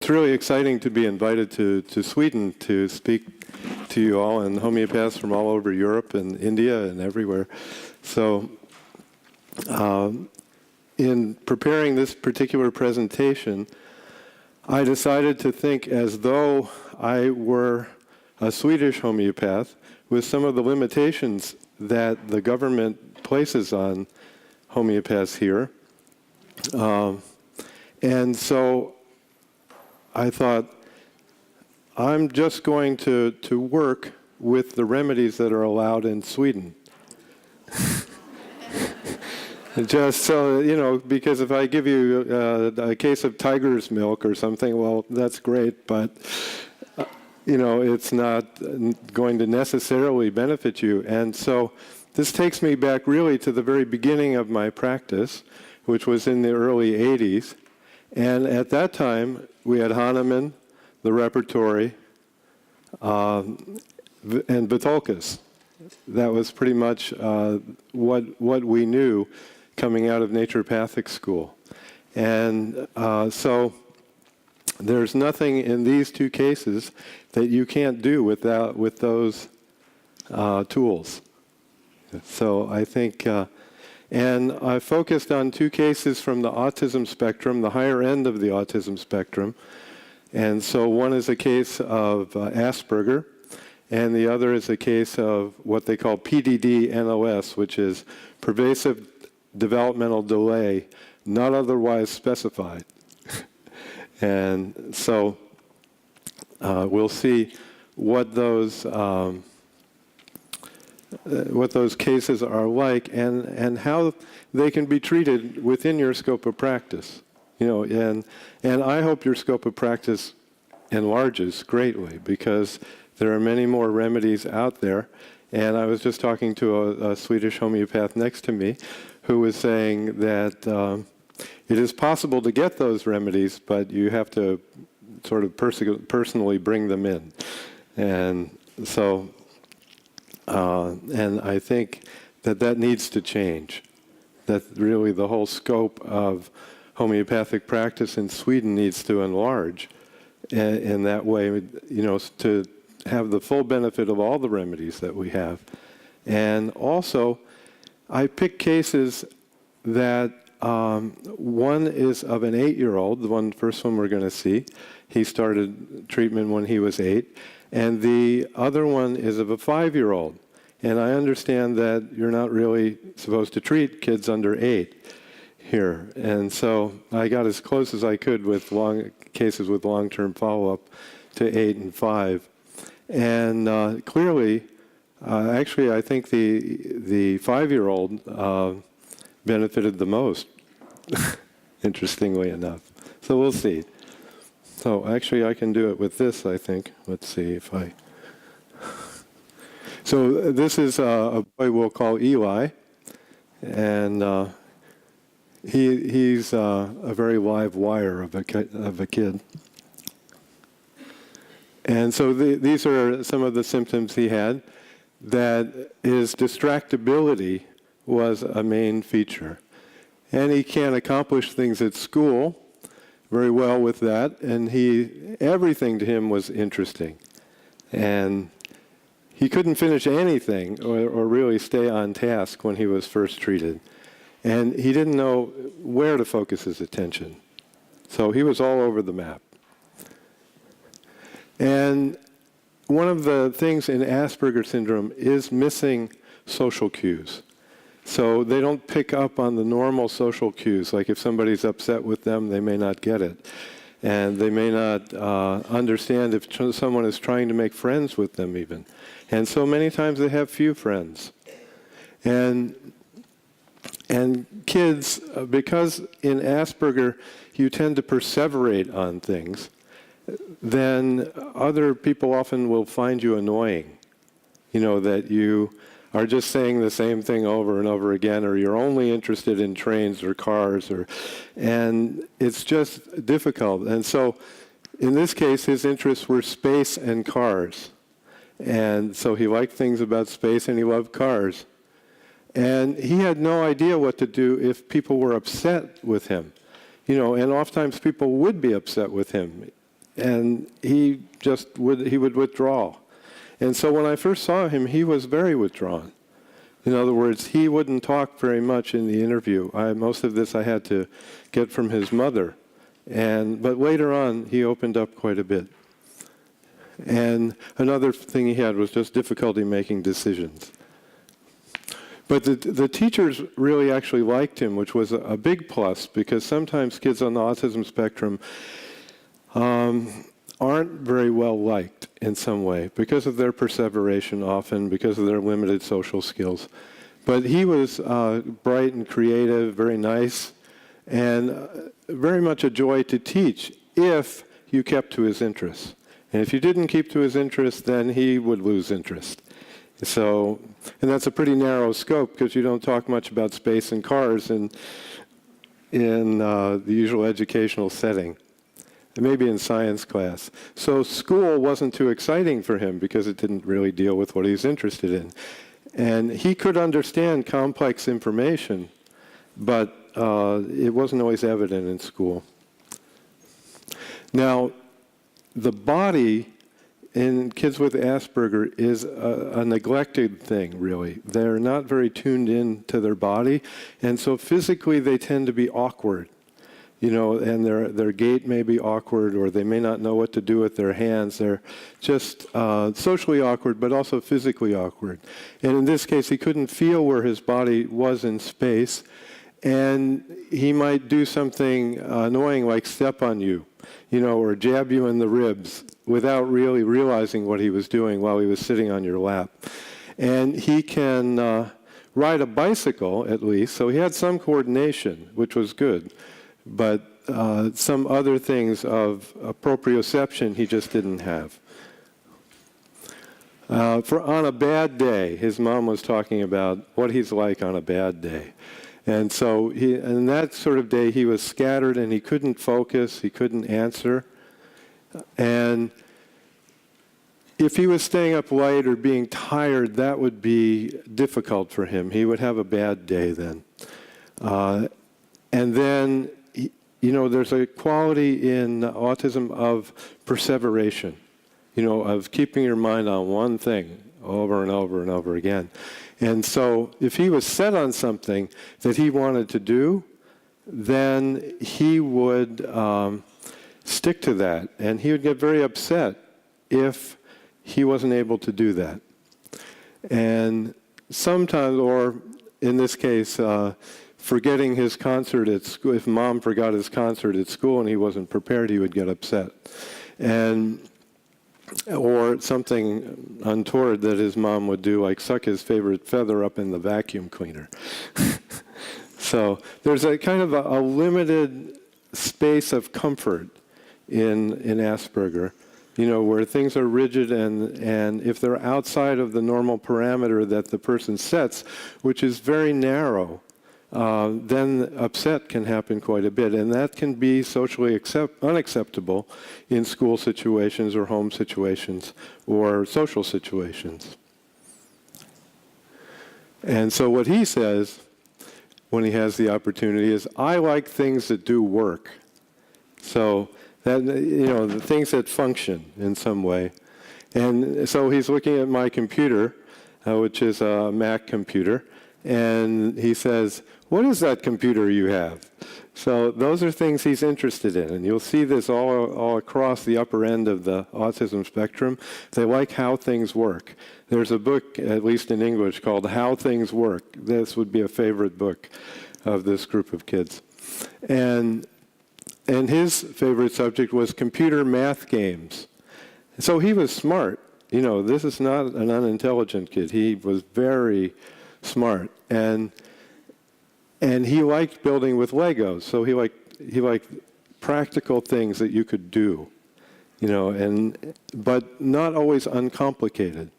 It's really exciting to be invited to Sweden to speak to you all, and homeopaths from all over Europe and India and everywhere. So in preparing this particular presentation, I decided to think as though I were a Swedish homeopath with some of the limitations that the government places on homeopaths here. And so I thought, I'm just going to work with the remedies that are allowed in Sweden. Just so, you know, because if I give you a case of tiger's milk or something, well, that's great, but, you know, it's not going to necessarily benefit you. And so this takes me back really to the very beginning of my practice, which was in the early 80s. And at that time, we had Hahnemann, the repertory, and Vithoulkas. That was pretty much what we knew coming out of naturopathic school. And so there's nothing in these two cases that you can't do with those tools. So I think, and I focused on two cases from the autism spectrum, the higher end of the autism spectrum. And so one is a case of Asperger, and the other is a case of what they call PDD-NOS, which is pervasive developmental delay, not otherwise specified. And so we'll see what those cases are like and how they can be treated within your scope of practice. You know, and I hope your scope of practice enlarges greatly because there are many more remedies out there. And I was just talking to a Swedish homeopath next to me who was saying that it is possible to get those remedies, but you have to sort of personally bring them in. And so, and I think that needs to change. That really the whole scope of homeopathic practice in Sweden needs to enlarge in that way, you know, to have the full benefit of all the remedies that we have. And also, I picked cases that one is of an 8-year-old, the first one we're going to see. He started treatment when he was 8. And the other one is of a 5-year-old. And I understand that you're not really supposed to treat kids under 8 here. And so I got as close as I could with cases with long-term follow-up to 8 and 5. And clearly, actually, I think the 5-year-old benefited the most, interestingly enough. So we'll see. So actually, I can do it with this, I think. Let's see if I... So this is a boy we'll call Eli, and he's a very live wire of a kid. And so these are some of the symptoms he had. That his distractibility was a main feature. And he can't accomplish things at school very well with that, and everything to him was interesting. And he couldn't finish anything or really stay on task when he was first treated. And he didn't know where to focus his attention. So he was all over the map. And one of the things in Asperger syndrome is missing social cues. So they don't pick up on the normal social cues. Like if somebody's upset with them, they may not get it. And they may not understand if someone is trying to make friends with them even. And so many times they have few friends. And kids, because in Asperger you tend to perseverate on things, then other people often will find you annoying. You know, that you are just saying the same thing over and over again, or you're only interested in trains or cars, and it's just difficult. And so in this case, his interests were space and cars. And so he liked things about space and he loved cars. And he had no idea what to do if people were upset with him. You know, and oftentimes people would be upset with him. and he would withdraw. And so when I first saw him, he was very withdrawn. In other words, he wouldn't talk very much in the interview. Most of this I had to get from his mother. But later on, he opened up quite a bit. And another thing he had was just difficulty making decisions. But the teachers really actually liked him, which was a big plus, because sometimes kids on the autism spectrum aren't very well liked in some way because of their perseveration often, because of their limited social skills. But he was bright and creative, very nice, and very much a joy to teach if you kept to his interests. And if you didn't keep to his interests, then he would lose interest. So, and that's a pretty narrow scope because you don't talk much about space and cars in the usual educational setting, and maybe in science class. So school wasn't too exciting for him because it didn't really deal with what he was interested in. And he could understand complex information, but it wasn't always evident in school. Now, the body in kids with Asperger is a neglected thing, really. They're not very tuned in to their body, and so physically they tend to be awkward, and their gait may be awkward, or they may not know what to do with their hands. They're just socially awkward, but also physically awkward. And in this case, he couldn't feel where his body was in space, and he might do something annoying like step on you, or jab you in the ribs without really realizing what he was doing while he was sitting on your lap. And he can ride a bicycle, at least, so he had some coordination, which was good. But some other things of proprioception he just didn't have. On a bad day, his mom was talking about what he's like on a bad day. And so in that sort of day, he was scattered and he couldn't focus, he couldn't answer. And if he was staying up late or being tired, that would be difficult for him. He would have a bad day then. And then, there's a quality in autism of perseveration, of keeping your mind on one thing over and over and over again. And so if he was set on something that he wanted to do, then he would stick to that. And he would get very upset if he wasn't able to do that. And sometimes, or in this case, forgetting his concert at school, if mom forgot his concert at school and he wasn't prepared, he would get upset. Or something untoward that his mom would do, like suck his favorite feather up in the vacuum cleaner. So there's a kind of a limited space of comfort in Asperger, where things are rigid, and if they're outside of the normal parameter that the person sets, which is very narrow, then upset can happen quite a bit, and that can be socially unacceptable in school situations or home situations or social situations. And so what he says when he has the opportunity is, I like things that do work. So that, the things that function in some way. And so he's looking at my computer, which is a Mac computer, and he says, what is that computer you have? So those are things he's interested in, and you'll see this all across the upper end of the autism spectrum. They like how things work. There's a book, at least in English, called How Things Work. This would be a favorite book of this group of kids. And his favorite subject was computer math games. So he was smart. This is not an unintelligent kid. He was very smart. And he liked building with Legos. So he liked practical things that you could do, but not always uncomplicated.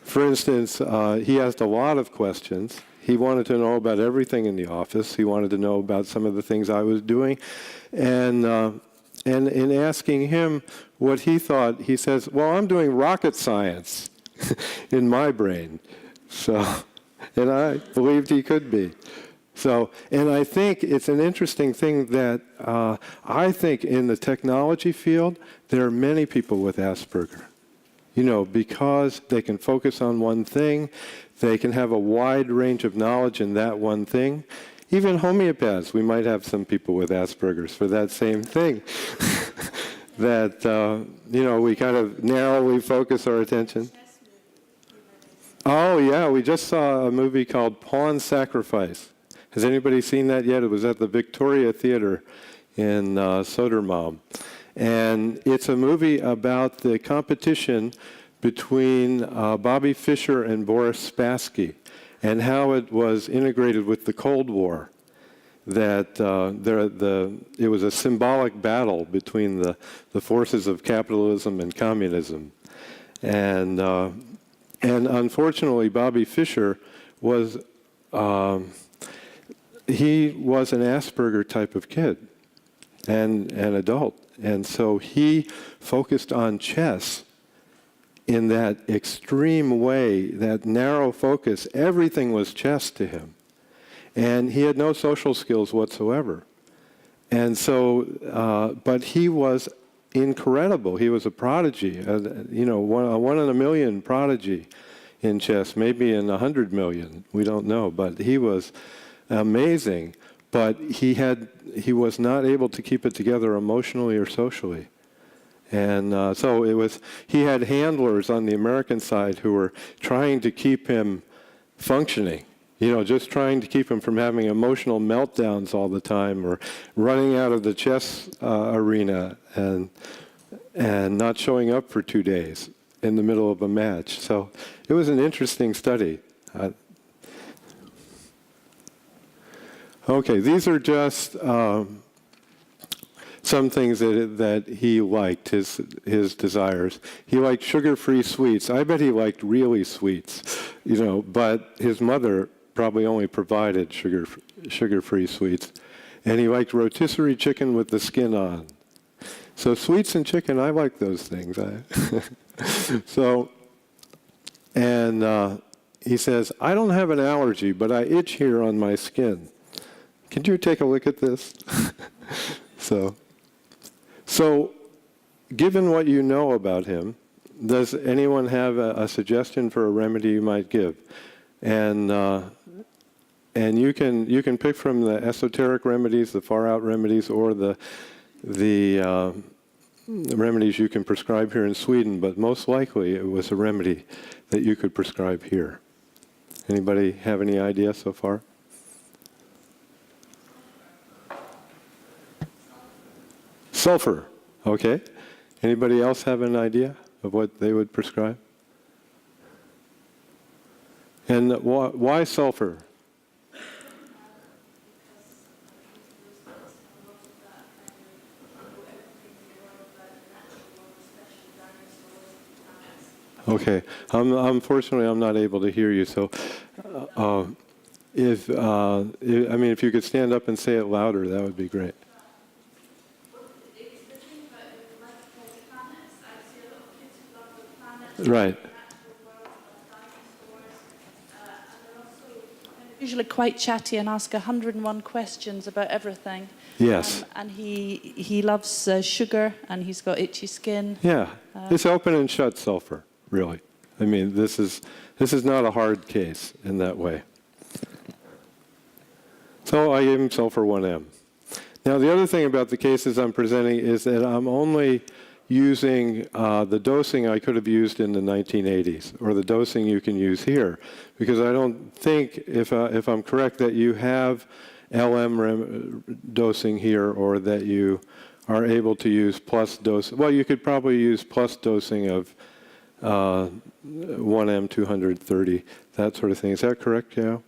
For instance, he asked a lot of questions. He wanted to know about everything in the office. He wanted to know about some of the things I was doing. And in asking him what he thought, he says, well, I'm doing rocket science in my brain. So, and I believed he could be. So, and I think it's an interesting thing that I think in the technology field, there are many people with Asperger. You know, because they can focus on one thing, they can have a wide range of knowledge in that one thing. Even homeopaths, we might have some people with Asperger's for that same thing. That, you know, we kind of narrowly focus our attention. Oh, yeah, we just saw a movie called Pawn Sacrifice. Has anybody seen that yet? It was at the Victoria Theater in Sodermalm. And it's a movie about the competition between Bobby Fischer and Boris Spassky and how it was integrated with the Cold War. That it was a symbolic battle between the forces of capitalism and communism. And unfortunately, Bobby Fischer was, he was an Asperger type of kid and an adult. And so he focused on chess in that extreme way, that narrow focus. Everything was chess to him. And he had no social skills whatsoever. And so, but he was incredible. He was a prodigy, you know, a 1 in a million prodigy in chess, maybe in 100 million. We don't know, but he was amazing. But he was not able to keep it together emotionally or socially. And so he had handlers on the American side who were trying to keep him functioning. You know, just trying to keep him from having emotional meltdowns all the time or running out of the chess arena and not showing up for 2 days in the middle of a match. So it was an interesting study. Okay, these are just some things that he liked, his desires. He liked sugar-free sweets. I bet he liked really sweets, you know, but his mother probably only provided sugar-free sweets. And he liked rotisserie chicken with the skin on. So sweets and chicken, I like those things. So, and he says, I don't have an allergy, but I itch here on my skin. Can you take a look at this? So, given what you know about him, does anyone have a suggestion for a remedy you might give? And you can pick from the esoteric remedies, the far-out remedies, or the remedies you can prescribe here in Sweden, but most likely it was a remedy that you could prescribe here. Anybody have any idea so far? Sulphur, okay. Anybody else have an idea of what they would prescribe? And why sulphur? Okay. Unfortunately, I'm not able to hear you. So, if you could stand up and say it louder, that would be great. Right. Usually quite chatty and ask 101 questions about everything. Yes. And he loves sugar, and he's got itchy skin. Yeah. It's open and shut sulphur, really. I mean, this is not a hard case in that way. So I gave him sulphur 1M. Now, the other thing about the cases I'm presenting is that I'm only using the dosing I could have used in the 1980s, or the dosing you can use here, because I don't think, if I'm correct, that you have LM dosing here, or that you are able to use plus dose. Well, you could probably use plus dosing of 1M 230, that sort of thing. Is that correct, Yao?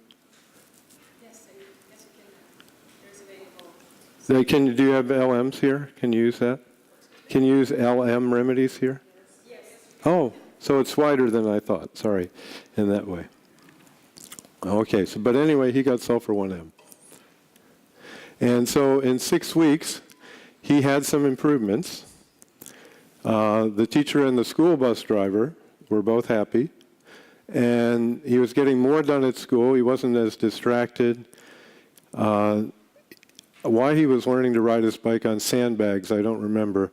Yes, you can. There's available. Do you have LMs here? Can you use that? Can you use LM remedies here? Yes. Oh, so it's wider than I thought. Sorry, in that way. Okay, but anyway, he got sulphur 1M. And so in 6 weeks, he had some improvements. The teacher and the school bus driver were both happy. And he was getting more done at school. He wasn't as distracted. Why he was learning to ride his bike on sandbags, I don't remember.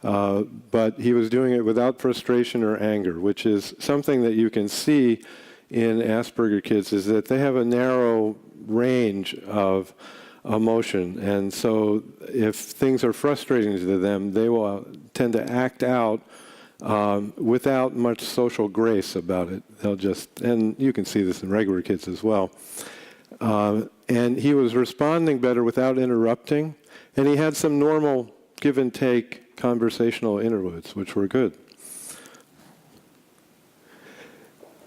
But he was doing it without frustration or anger, which is something that you can see in Asperger kids, is that they have a narrow range of emotion. And so if things are frustrating to them, they will tend to act out without much social grace about it. They'll just, and you can see this in regular kids as well. And he was responding better without interrupting, and he had some normal give and take conversational interludes, which were good.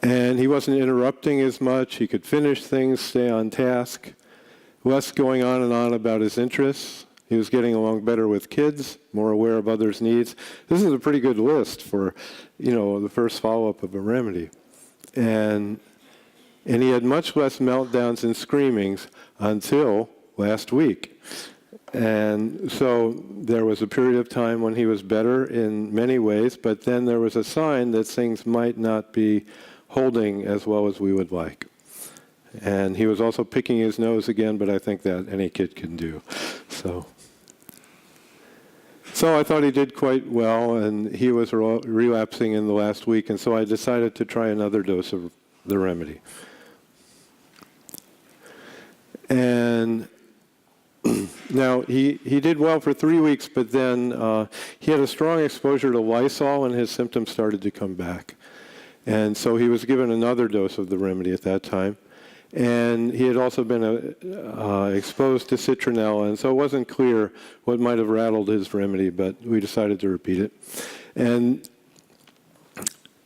And he wasn't interrupting as much. He could finish things, stay on task, less going on and on about his interests. He was getting along better with kids, more aware of others' needs. This is a pretty good list for, the first follow-up of a remedy. And he had much less meltdowns and screamings until last week. And so there was a period of time when he was better in many ways, but then there was a sign that things might not be holding as well as we would like. And he was also picking his nose again, but I think that any kid can do. So I thought he did quite well, and he was relapsing in the last week, and so I decided to try another dose of the remedy. And now, he did well for 3 weeks, but then he had a strong exposure to Lysol, and his symptoms started to come back. And so he was given another dose of the remedy at that time. And he had also been exposed to citronella, and so it wasn't clear what might have rattled his remedy, but we decided to repeat it.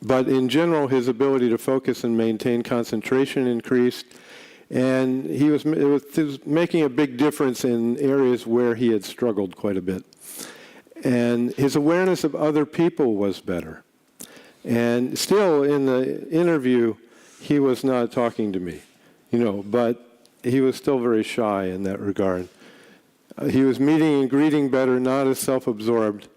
But in general, his ability to focus and maintain concentration increased, and it was making a big difference in areas where he had struggled quite a bit. And his awareness of other people was better. And still, in the interview, he was not talking to me, but he was still very shy in that regard. He was meeting and greeting better, not as self-absorbed.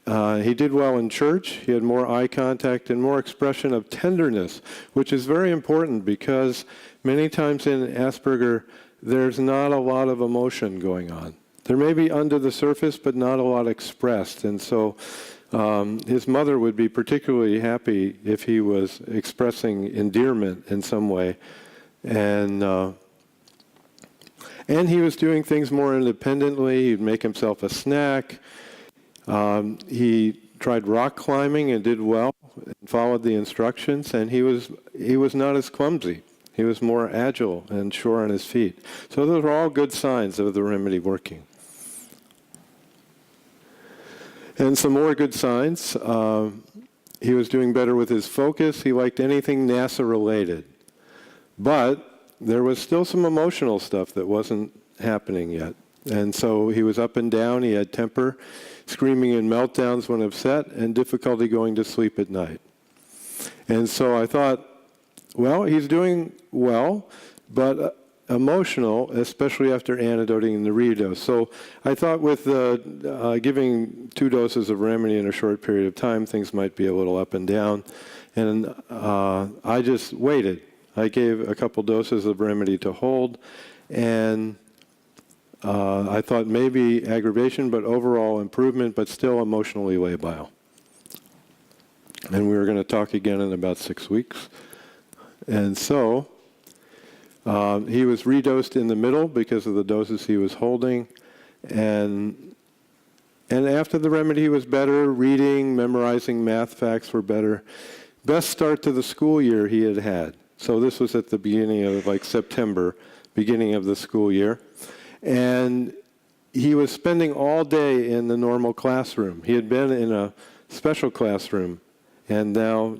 He did well in church. He had more eye contact and more expression of tenderness, which is very important because many times in Asperger, there's not a lot of emotion going on. There may be under the surface, but not a lot expressed. And so his mother would be particularly happy if he was expressing endearment in some way. And he was doing things more independently. He'd make himself a snack. He tried rock climbing and did well, and followed the instructions, and he was not as clumsy. He was more agile and sure on his feet. So those are all good signs of the remedy working. And some more good signs. He was doing better with his focus. He liked anything NASA-related. But there was still some emotional stuff that wasn't happening yet. And so he was up and down. He had temper, screaming and meltdowns when upset, and difficulty going to sleep at night. And so I thought, well, he's doing well, but emotional, especially after antidoting the redose. So I thought with giving 2 doses of remedy in a short period of time, things might be a little up and down. And I just waited. I gave a couple doses of remedy to hold, and I thought maybe aggravation, but overall improvement, but still emotionally labile. And we were going to talk again in about 6 weeks. And so he was redosed in the middle because of the doses he was holding. And after the remedy, he was better. Reading, memorizing math facts were better. Best start to the school year he had had. So this was at the beginning of September, beginning of the school year. And he was spending all day in the normal classroom. He had been in a special classroom, and now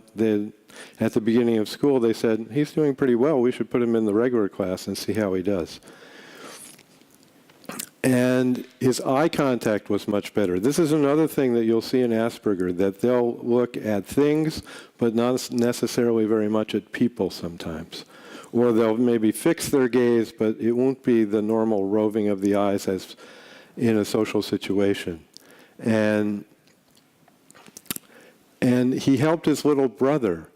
at the beginning of school they said, he's doing pretty well, we should put him in the regular class and see how he does. And his eye contact was much better. This is another thing that you'll see in Asperger, that they'll look at things, but not necessarily very much at people sometimes. Or they'll maybe fix their gaze, but it won't be the normal roving of the eyes as in a social situation. And he helped his little brother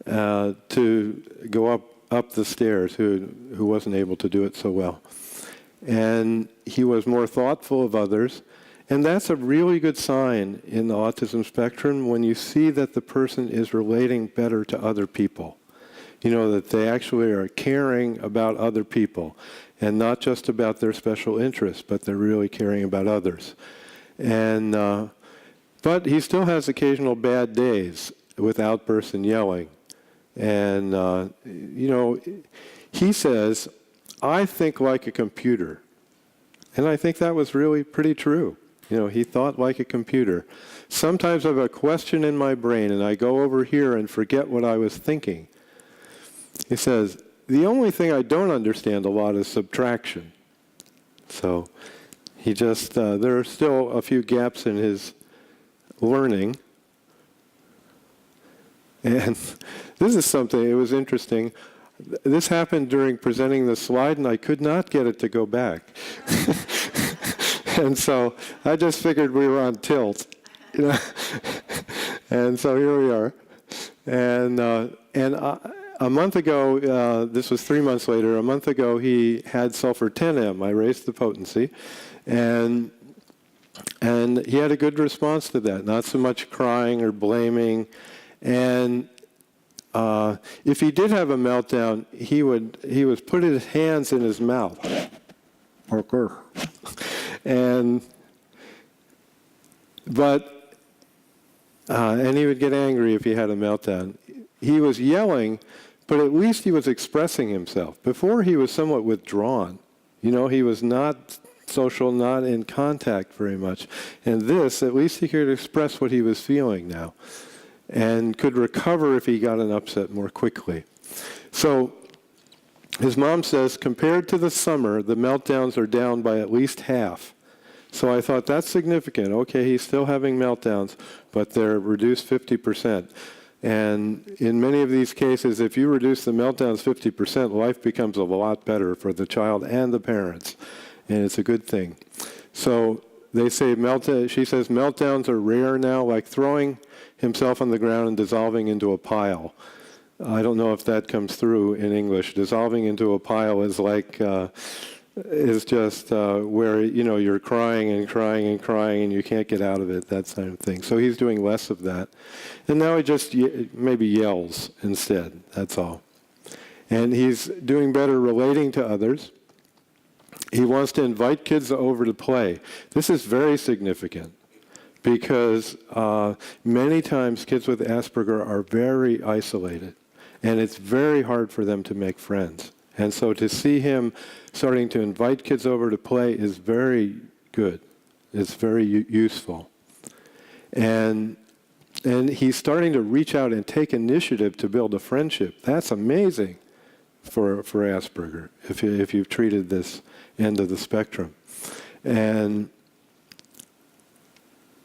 to go up up the stairs who wasn't able to do it so well. And he was more thoughtful of others. And that's a really good sign in the autism spectrum when you see that the person is relating better to other people. You know, that they actually are caring about other people and not just about their special interests, but they're really caring about others. And but he still has occasional bad days with outbursts and yelling. And, you know, he says, I think like a computer. And I think that was really pretty true. You know, he thought like a computer. Sometimes I have a question in my brain and I go over here and forget what I was thinking. He says, the only thing I don't understand a lot is subtraction. So he just, there are still a few gaps in his learning. And this is something, it was interesting. This happened during presenting the slide and I could not get it to go back. And so I just figured we were on tilt, you know. And so here we are. And a month ago, this was 3 months later, a month ago he had sulphur 10M. I raised the potency. And he had a good response to that, not so much crying or blaming. And if he did have a meltdown, he would put his hands in his mouth. And he would get angry if he had a meltdown. He was yelling, but at least he was expressing himself. Before he was somewhat withdrawn. You know, he was not social, not in contact very much. And this, at least he could express what he was feeling now and could recover if he got an upset more quickly. So his mom says, compared to the summer, the meltdowns are down by at least half. So I thought, that's significant. Okay, he's still having meltdowns, but they're reduced 50%. And in many of these cases, if you reduce the meltdowns 50%, life becomes a lot better for the child and the parents. And it's a good thing. So they say, she says, meltdowns are rare now, like throwing himself on the ground and dissolving into a pile. I don't know if that comes through in English. Dissolving into a pile is like, is just where, you know, you're crying and crying and crying and you can't get out of it, that kind of thing. So he's doing less of that. And now he just maybe yells instead, that's all. And he's doing better relating to others. He wants to invite kids over to play. This is very significant because many times kids with Asperger are very isolated and it's very hard for them to make friends. And so to see him starting to invite kids over to play is very good. It's very useful. And he's starting to reach out and take initiative to build a friendship. That's amazing for Asperger, if you've treated this end of the spectrum. And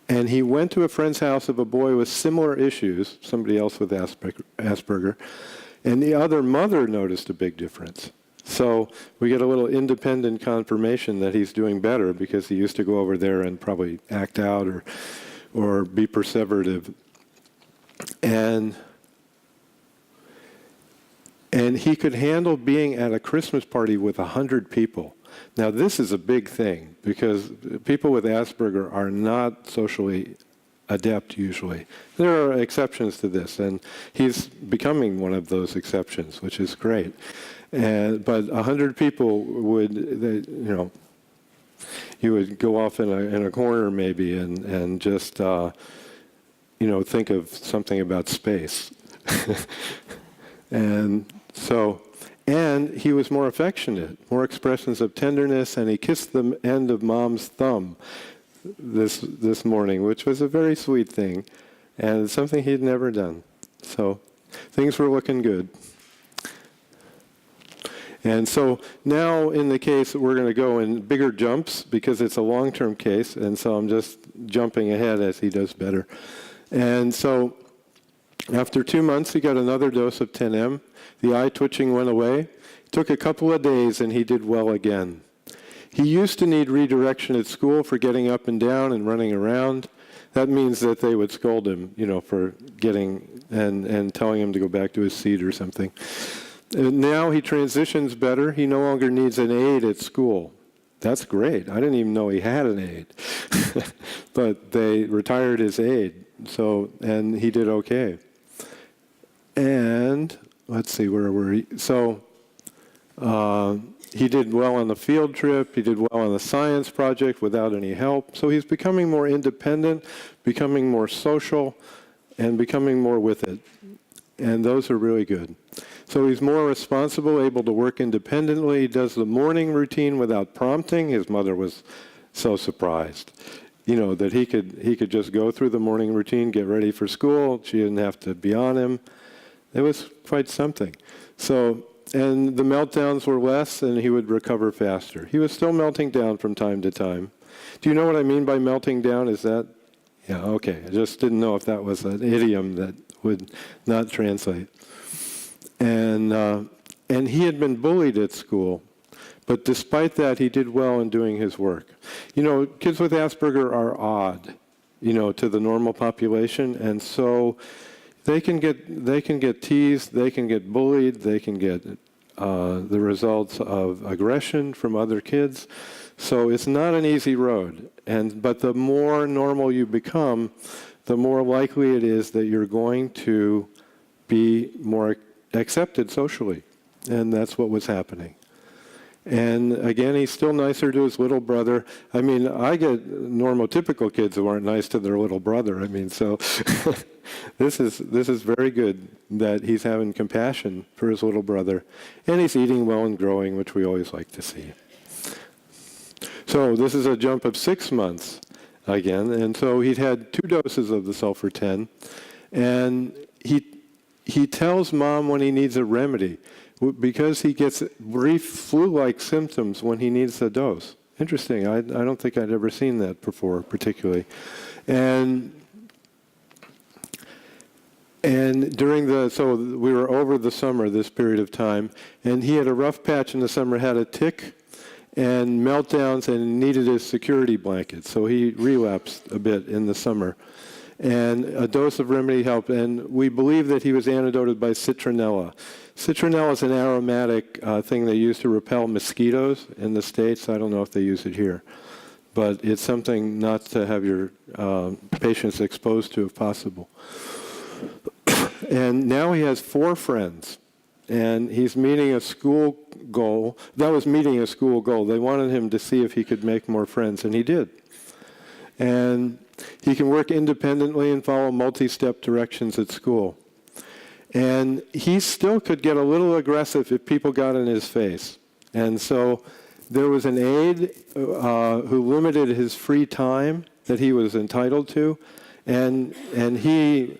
he went to a friend's house of a boy with similar issues, somebody else with Asperger, and the other mother noticed a big difference. So we get a little independent confirmation that he's doing better because he used to go over there and probably act out or be perseverative. And he could handle being at a Christmas party with 100 people. Now this is a big thing because people with Asperger are not socially adept usually. There are exceptions to this, and he's becoming one of those exceptions, which is great. But 100 people would, you know, you would go off in a corner maybe and just, you know, think of something about space. And he was more affectionate, more expressions of tenderness, and he kissed the end of Mom's thumb this morning, which was a very sweet thing, and something he'd never done. So things were looking good. And so now in the case, we're going to go in bigger jumps because it's a long-term case, and so I'm just jumping ahead as he does better. And so after 2 months, he got another dose of 10M. The eye twitching went away. It took a couple of days, and he did well again. He used to need redirection at school for getting up and down and running around. That means that they would scold him, you know, for getting and telling him to go back to his seat or something. Now he transitions better. He no longer needs an aide at school. That's great. I didn't even know he had an aide. But they retired his aide. And he did okay. And let's see, where were we? So he did well on the field trip. He did well on the science project without any help. So he's becoming more independent, becoming more social, and becoming more with it. And those are really good. So he's more responsible, able to work independently. He does the morning routine without prompting. His mother was so surprised, that he could just go through the morning routine, get ready for school. She didn't have to be on him. It was quite something. So, and the meltdowns were less, and he would recover faster. He was still melting down from time to time. Do you know what I mean by melting down? Is that? Yeah, okay. I just didn't know if that was an idiom that would not translate. And he had been bullied at school, but despite that, he did well in doing his work. Kids with Asperger are odd, to the normal population, and so they can get teased, they can get bullied, they can get the results of aggression from other kids. So it's not an easy road. But the more normal you become, the more likely it is that you're going to be more accepted socially. And that's what was happening. And again, he's still nicer to his little brother. I mean, I get normotypical kids who aren't nice to their little brother. I mean, so this is very good that he's having compassion for his little brother. And he's eating well and growing, which we always like to see. So this is a jump of 6 months again. And so he'd had 2 doses of the sulphur 10. And he tells mom when he needs a remedy, because he gets brief flu-like symptoms when he needs a dose. Interesting. I don't think I'd ever seen that before, particularly. And so we were over the summer, this period of time, and he had a rough patch in the summer, had a tic and meltdowns, and needed his security blanket. So he relapsed a bit in the summer. And a dose of remedy helped, and we believe that he was antidoted by citronella. Citronella is an aromatic thing they use to repel mosquitoes in the States. I don't know if they use it here. But it's something not to have your patients exposed to if possible. And now he has 4 friends. And he's meeting a school goal. That was meeting a school goal. They wanted him to see if he could make more friends, and he did. And he can work independently and follow multi-step directions at school. And he still could get a little aggressive if people got in his face. And so there was an aide who limited his free time that he was entitled to, and he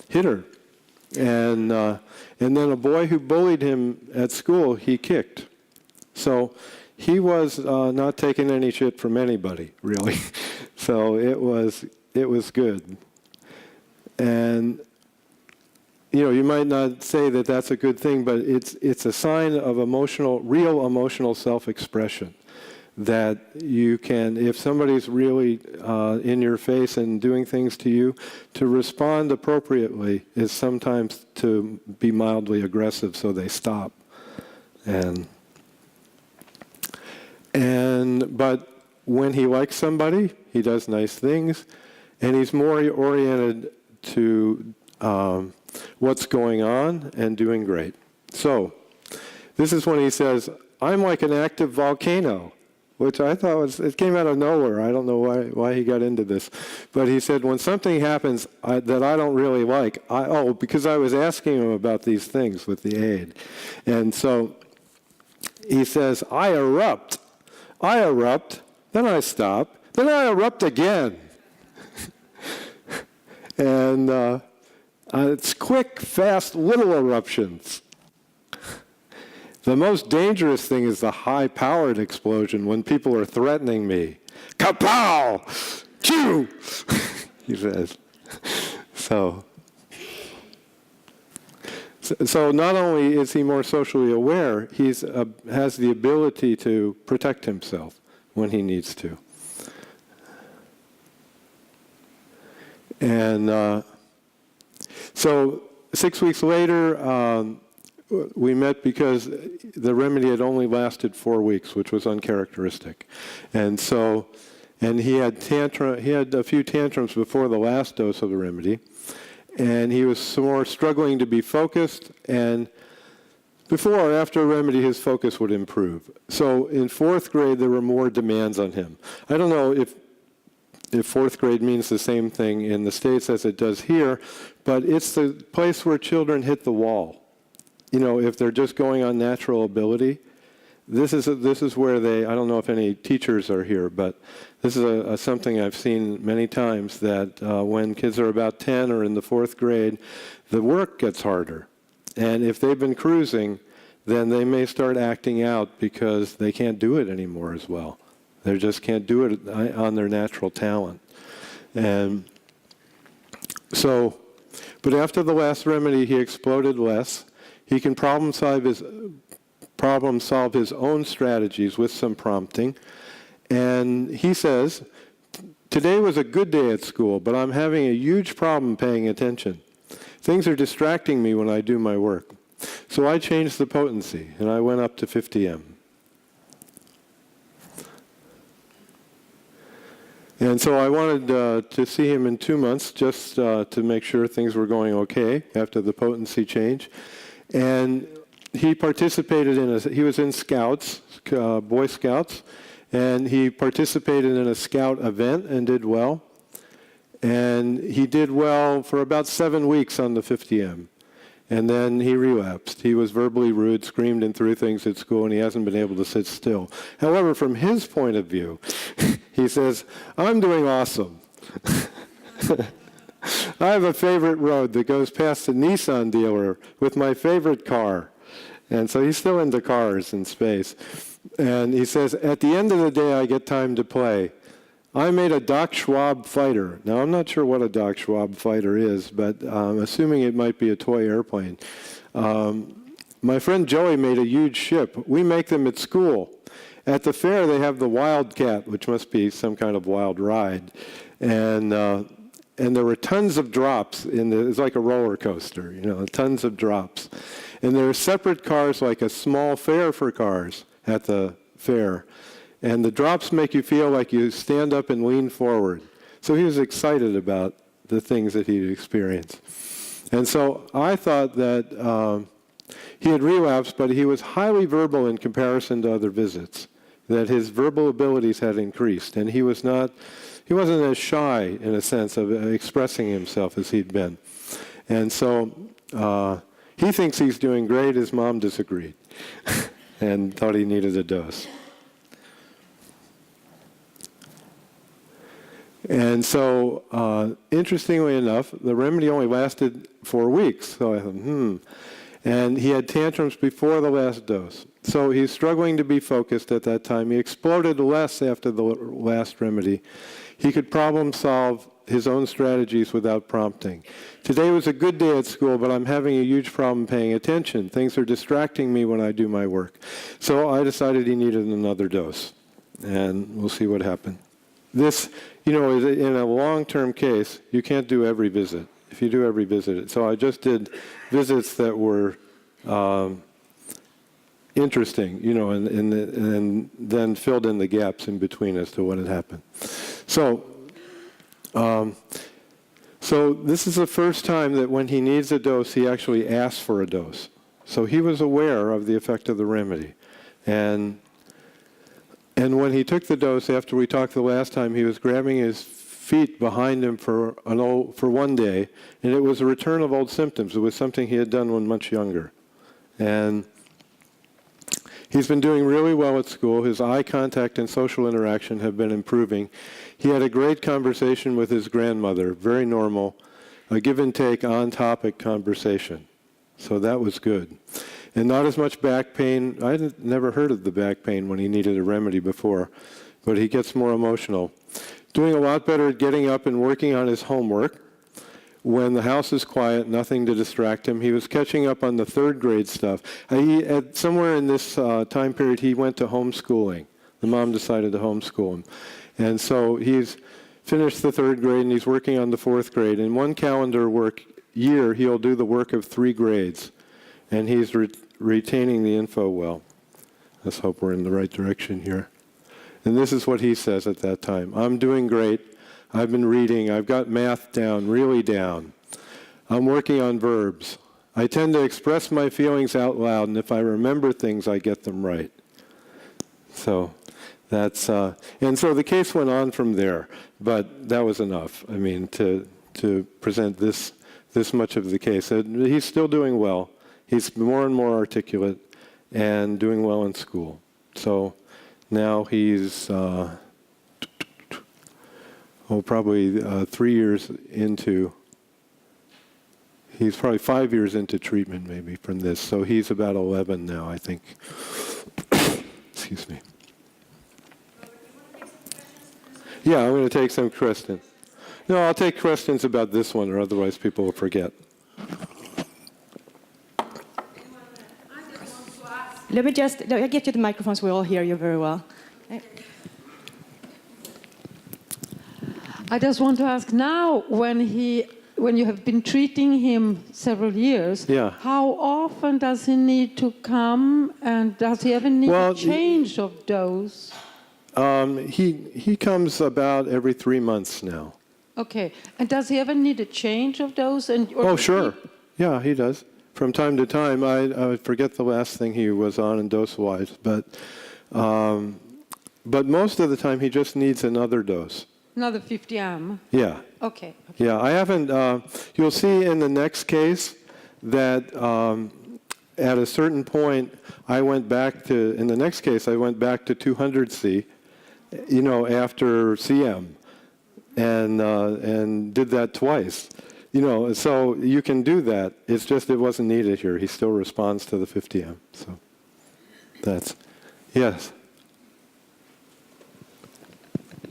hit her. And then a boy who bullied him at school, he kicked. So he was not taking any shit from anybody, really. So it was good. And you might not say that that's a good thing, but it's a sign of real emotional self-expression. That you can, if somebody's really in your face and doing things to you, to respond appropriately is sometimes to be mildly aggressive so they stop. But when he likes somebody, he does nice things, and he's more oriented to what's going on and doing great. So, this is when he says, "I'm like an active volcano," which I thought it came out of nowhere. I don't know why he got into this. But he said, when something happens that I don't really like, because I was asking him about these things with the aide. And so he says, I erupt, then I stop, then I erupt again. And it's quick, fast, little eruptions. The most dangerous thing is the high-powered explosion when people are threatening me. Kapow! Chew! He says. So not only is he more socially aware, he has the ability to protect himself when he needs to. And so 6 weeks later, we met because the remedy had only lasted 4 weeks, which was uncharacteristic. And so, and he had a few tantrums before the last dose of the remedy, and he was more struggling to be focused, and before or after a remedy, his focus would improve. So in 4th grade, there were more demands on him. I don't know if 4th grade means the same thing in the States as it does here, but it's the place where children hit the wall. You know, if they're just going on natural ability, this is where they, I don't know if any teachers are here, but this is something I've seen many times, that when kids are about 10 or in the 4th grade, the work gets harder. And if they've been cruising, then they may start acting out because they can't do it anymore as well. They just can't do it on their natural talent. And so, but after the last remedy, he exploded less. He can problem solve his own strategies with some prompting. And he says, today was a good day at school, but I'm having a huge problem paying attention. Things are distracting me when I do my work. So I changed the potency, and I went up to 50M. And so I wanted to see him in 2 months just to make sure things were going okay after the potency change. And he participated he was in Scouts, Boy Scouts, and he participated in a Scout event and did well. And he did well for about 7 weeks on the 50M. And then he relapsed. He was verbally rude, screamed and threw things at school, and he hasn't been able to sit still. However, from his point of view, he says, I'm doing awesome. I have a favorite road that goes past the Nissan dealer with my favorite car. And so he's still into cars and space. And he says, at the end of the day, I get time to play. I made a Doc Schwab fighter. Now, I'm not sure what a Doc Schwab fighter is, but I'm assuming it might be a toy airplane. My friend Joey made a huge ship. We make them at school. At the fair, they have the Wildcat, which must be some kind of wild ride. And there were tons of drops. It's like a roller coaster, you know, tons of drops. And there are separate cars, like a small fair for cars at the fair. And the drops make you feel like you stand up and lean forward. So he was excited about the things that he'd experienced. And so I thought that he had relapsed, but he was highly verbal in comparison to other visits, that his verbal abilities had increased. And he wasn't as shy, in a sense, of expressing himself as he'd been. And so he thinks he's doing great. His mom disagreed and thought he needed a dose. And so, interestingly enough, the remedy only lasted 4 weeks. So I thought, And he had tantrums before the last dose. So he's struggling to be focused at that time. He exploded less after the last remedy. He could problem solve his own strategies without prompting. Today was a good day at school, but I'm having a huge problem paying attention. Things are distracting me when I do my work. So I decided he needed another dose. And we'll see what happened. This, you know, is in a long-term case, you can't do every visit. If you do every visit. So I just did visits that were interesting, you know, and then filled in the gaps in between as to what had happened. So this is the first time that when he needs a dose, he actually asks for a dose. So he was aware of the effect of the remedy. And when he took the dose, after we talked the last time, he was grabbing his feet behind him for 1 day, and it was a return of old symptoms. It was something he had done when much younger. And he's been doing really well at school. His eye contact and social interaction have been improving. He had a great conversation with his grandmother, very normal, a give and take on-topic conversation. So that was good. And not as much back pain. I had never heard of the back pain when he needed a remedy before, but he gets more emotional. Doing a lot better at getting up and working on his homework. When the house is quiet, nothing to distract him. He was catching up on the 3rd grade stuff. Somewhere in this time period, he went to homeschooling. The mom decided to homeschool him. And so he's finished the 3rd grade, and he's working on the 4th grade. In one calendar year, he'll do the work of 3 grades. and he's retaining the info well. Let's hope we're in the right direction here. And this is what he says at that time. I'm doing great. I've been reading. I've got math down, really down. I'm working on verbs. I tend to express my feelings out loud, and if I remember things, I get them right. So that's, and so the case went on from there, but that was enough. I mean, to present this much of the case. He's still doing well. He's more and more articulate and doing well in school. So now he's probably 3 years into. He's probably 5 years into treatment, maybe, from this. So he's about 11 now, I think. Excuse me. Yeah, I'm going to take some questions. No, I'll take questions about this one, or otherwise people will forget. Let me get you the microphone so we all hear you very well. I just want to ask now, when you have been treating him several years, how often does he need to come, and does he ever need a change of dose? He comes about every 3 months now. Okay, and does he ever need a change of dose? Oh, sure. Yeah, he does. From time to time. I forget the last thing he was on in dose-wise, but most of the time he just needs another dose. Another 50 am? Yeah. Okay. Yeah, I haven't, you'll see in the next case that at a certain point I went back to, in the next case I went back to 200C, after CM, and did that twice. So you can do that. It's just it wasn't needed here. He still responds to the 50M. So that's, yes.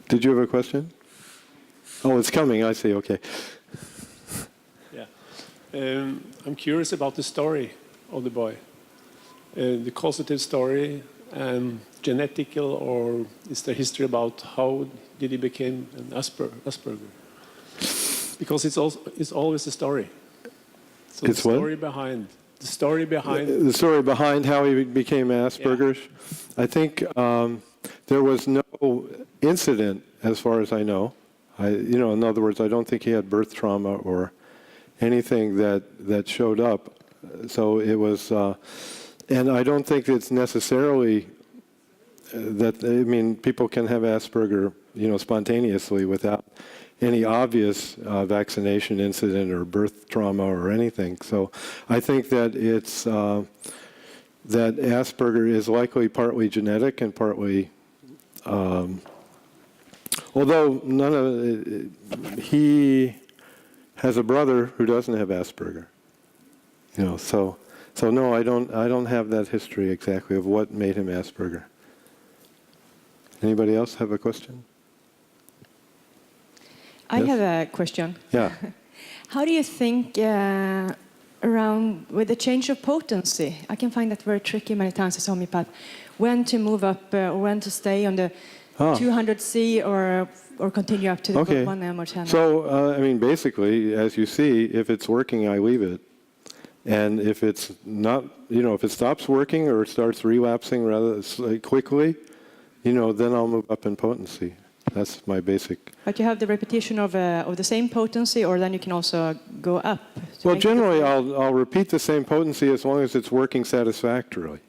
Did you have a question? Oh, it's coming. I see. Okay. Yeah. I'm curious about the story of the boy. The causative story, genetical, or is there history about how did he become an Asperger? Because it's always a story. So it's the story behind the story behind how he became Asperger's. Yeah. I think there was no incident, as far as I know. In other words, I don't think he had birth trauma or anything that showed up. So it was, and I don't think it's necessarily that. I mean, people can have Asperger, spontaneously without any obvious vaccination incident or birth trauma or anything. So I think that it's that Asperger is likely partly genetic and partly, although he has a brother who doesn't have Asperger. So no, I don't have that history exactly of what made him Asperger. Anybody else have a question? I have a question. Yeah. How do you think around with the change of potency? I can find that very tricky many times as a homeopath. When to move up or when to stay on the 200C or continue up to the 1M or 10M? So, basically, as you see, if it's working, I leave it. And if it's not, if it stops working or starts relapsing rather quickly, then I'll move up in potency. That's my basic. But you have the repetition of the same potency, or then you can also go up? Well, generally, I'll repeat the same potency as long as it's working satisfactorily.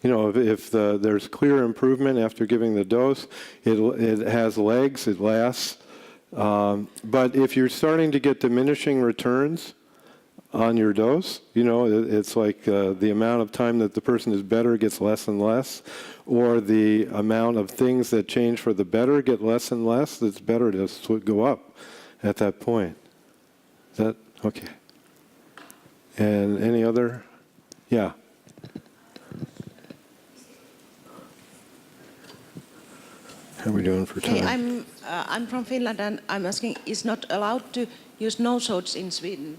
If there's clear improvement after giving the dose, it has legs, it lasts. But if you're starting to get diminishing returns on your dose, it's like the amount of time that the person is better gets less and less, or the amount of things that change for the better get less and less, it's better to go up at that point. Is that okay? And any other? Yeah. How are we doing for time? Hey, I'm from Finland, and I'm asking, is not allowed to use nosodes in Sweden?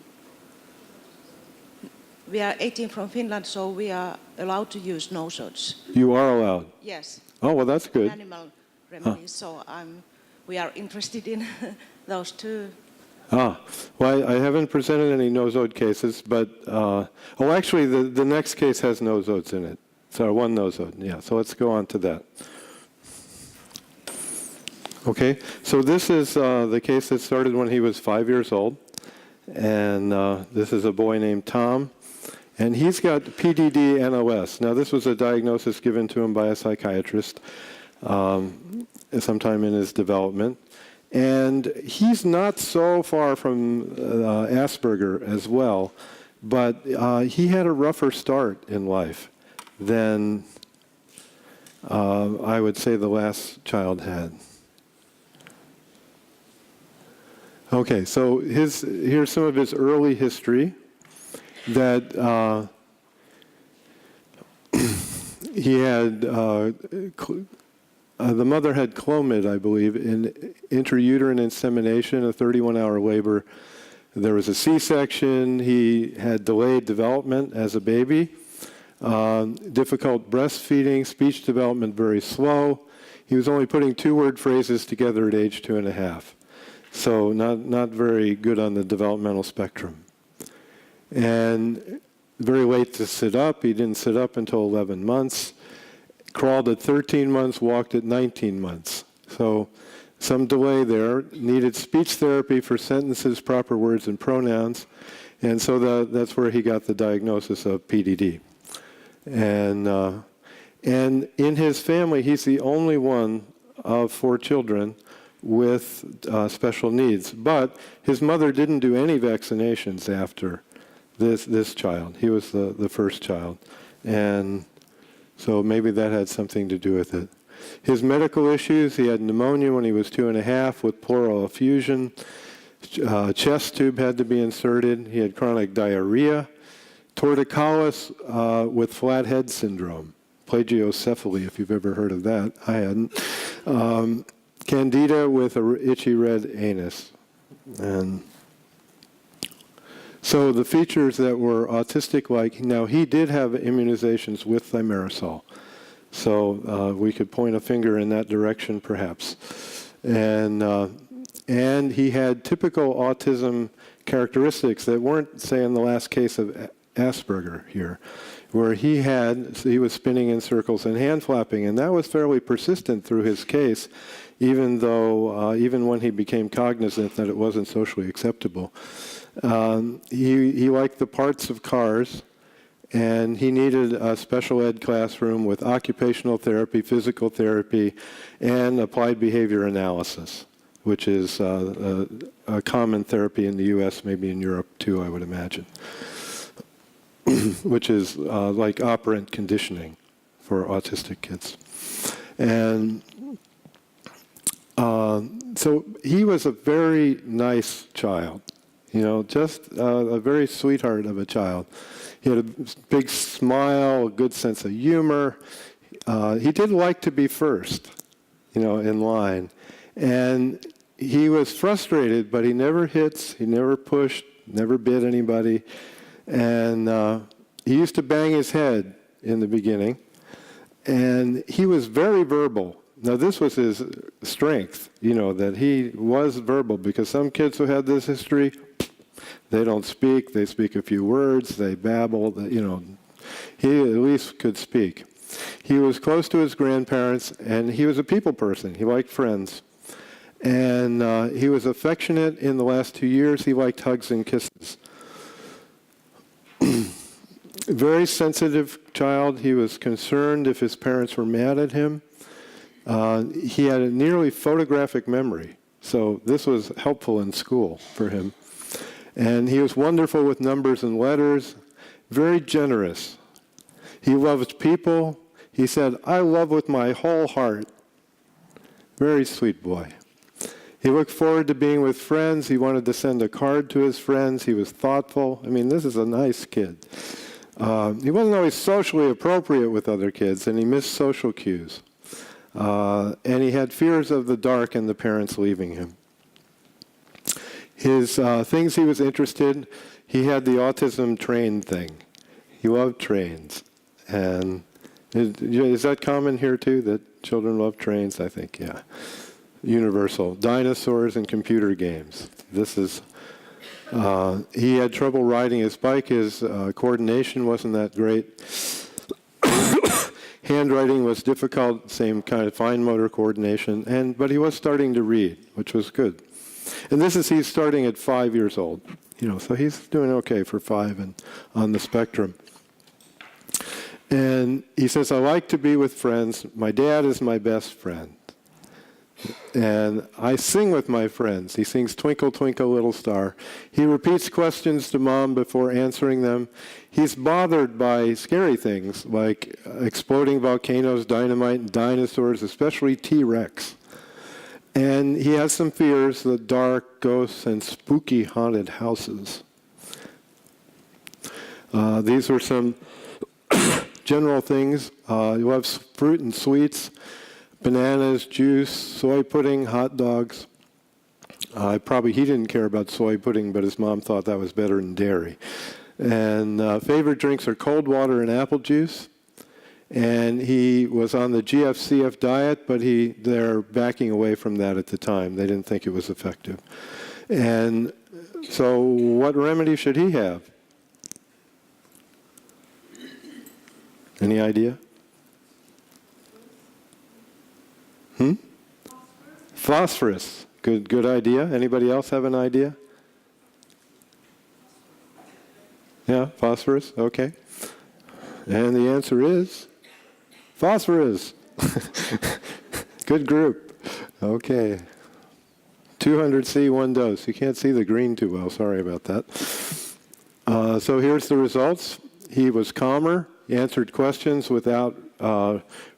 We are 18 from Finland, so we are allowed to use nosodes. You are allowed? Yes. Oh, well, that's good. Animal remedies, so we are interested in those two Well, I haven't presented any nosode cases, but, actually, the next case has nosodes in it. So one nosode, yeah. So let's go on to that. Okay, so this is the case that started when he was 5 years old. And this is a boy named Tom. And he's got PDD-NOS. Now, this was a diagnosis given to him by a psychiatrist sometime in his development. And he's not so far from Asperger as well, but he had a rougher start in life than I would say the last child had. Okay, so here's some of his early history that he had. The mother had Clomid, I believe, in intrauterine insemination, a 31-hour labor. There was a C-section. He had delayed development as a baby, difficult breastfeeding, speech development very slow. He was only putting 2-word phrases together at age 2.5. So not very good on the developmental spectrum. And very late to sit up. He didn't sit up until 11 months. Crawled at 13 months, walked at 19 months. So some delay there. Needed speech therapy for sentences, proper words, and pronouns. And so that's where he got the diagnosis of PDD. And in his family, he's the only one of 4 children with special needs. But his mother didn't do any vaccinations after this child. He was the first child. And so maybe that had something to do with it. His medical issues, he had pneumonia when he was 2.5 with pleural effusion. Chest tube had to be inserted. He had chronic diarrhea. Torticollis with flat head syndrome. Plagiocephaly, if you've ever heard of that. I hadn't. Candida with an itchy red anus. And so the features that were autistic-like, now he did have immunizations with thimerosal. So we could point a finger in that direction perhaps. And he had typical autism characteristics that weren't, say, in the last case of Asperger here, where he was spinning in circles and hand flapping, and that was fairly persistent through his case, even when he became cognizant that it wasn't socially acceptable. He liked the parts of cars, and he needed a special ed classroom with occupational therapy, physical therapy, and applied behavior analysis, which is a common therapy in the U.S., maybe in Europe too, I would imagine, which is like operant conditioning for autistic kids. And so he was a very nice child. Just a very sweetheart of a child. He had a big smile, a good sense of humor. He did like to be first, in line. And he was frustrated, but he never hits, he never pushed, never bit anybody. And he used to bang his head in the beginning. And he was very verbal. Now, this was his strength, that he was verbal, because some kids who had this history, they don't speak, they speak a few words, they babble, he at least could speak. He was close to his grandparents, and he was a people person. He liked friends. And he was affectionate in the last 2 years. He liked hugs and kisses. Very sensitive child. He was concerned if his parents were mad at him. He had a nearly photographic memory, so this was helpful in school for him. And he was wonderful with numbers and letters, very generous. He loved people. He said, "I love with my whole heart." Very sweet boy. He looked forward to being with friends. He wanted to send a card to his friends. He was thoughtful. I mean, this is a nice kid. He wasn't always socially appropriate with other kids, and he missed social cues. And he had fears of the dark and the parents leaving him. His things he was interested, he had the autism train thing. He loved trains. And is that common here too, that children love trains? I think, yeah. universal. Dinosaurs and computer games. This is, he had trouble riding his bike. His coordination wasn't that great. Handwriting was difficult, same kind of fine motor coordination, but he was starting to read, which was good. And he's starting at 5 years old, so he's doing okay for 5 and on the spectrum. And he says, I like to be with friends. My dad is my best friend. And I sing with my friends. He sings Twinkle, Twinkle, Little Star. He repeats questions to Mom before answering them. He's bothered by scary things like exploding volcanoes, dynamite, and dinosaurs, especially T-Rex. And he has some fears, the dark, ghosts, and spooky haunted houses. These were some general things. He loves fruit and sweets. Bananas, juice, soy pudding, hot dogs. He didn't care about soy pudding, but his mom thought that was better than dairy. And favorite drinks are cold water and apple juice. And he was on the GFCF diet, but they're backing away from that at the time. They didn't think it was effective. And so what remedy should he have? Any idea? Phosphorus. Good idea. Anybody else have an idea? Yeah, phosphorus. Okay. And the answer is phosphorus. Good group. Okay. 200C, 1 dose. You can't see the green too well. Sorry about that. So here's the results. He was calmer. He answered questions without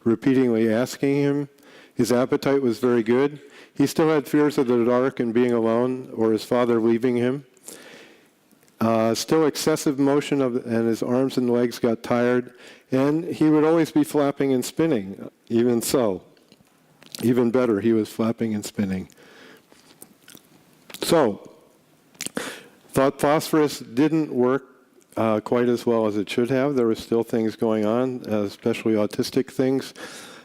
repeatedly asking him. His appetite was very good. He still had fears of the dark and being alone or his father leaving him. Still excessive motion and his arms and legs got tired. And he would always be flapping and spinning. Even so, even better, he was flapping and spinning. So, thought phosphorus didn't work quite as well as it should have. There were still things going on, especially autistic things.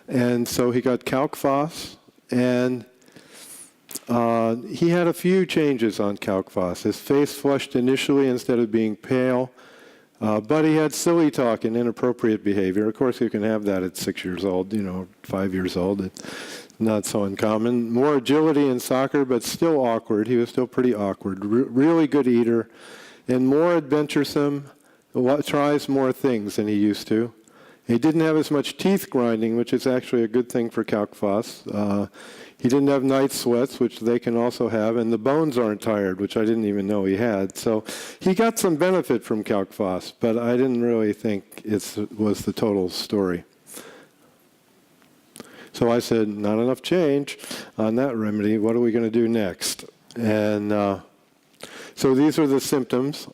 And so he got calc phos, and he had a few changes on calc phos. His face flushed initially instead of being pale, but he had silly talk and inappropriate behavior. Of course, you can have that at 6 years old, 5 years old. It's not so uncommon. More agility in soccer, but still awkward. He was still pretty awkward. Really good eater, and more adventuresome, tries more things than he used to. He didn't have as much teeth grinding, which is actually a good thing for calc phos. He didn't have night sweats, which they can also have, and the bones aren't tired, which I didn't even know he had. So he got some benefit from calc phos, but I didn't really think it was the total story. So I said, not enough change on that remedy. What are we going to do next? And so these are the symptoms.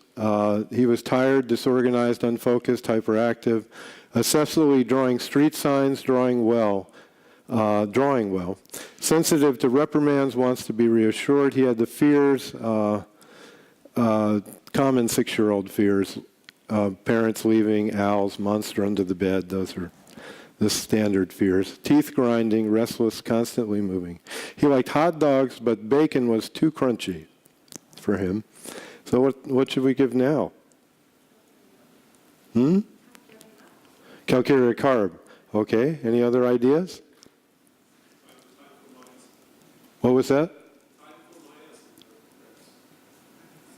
He was tired, disorganized, unfocused, hyperactive, obsessively drawing street signs, drawing well, sensitive to reprimands, wants to be reassured. He had the fears, common 6-year-old fears, parents leaving, owls, monster under the bed. Those are the standard fears. Teeth grinding, restless, constantly moving. He liked hot dogs, but bacon was too crunchy for him. So what should we give now? Calculated carb. Okay. Any other ideas? What was that?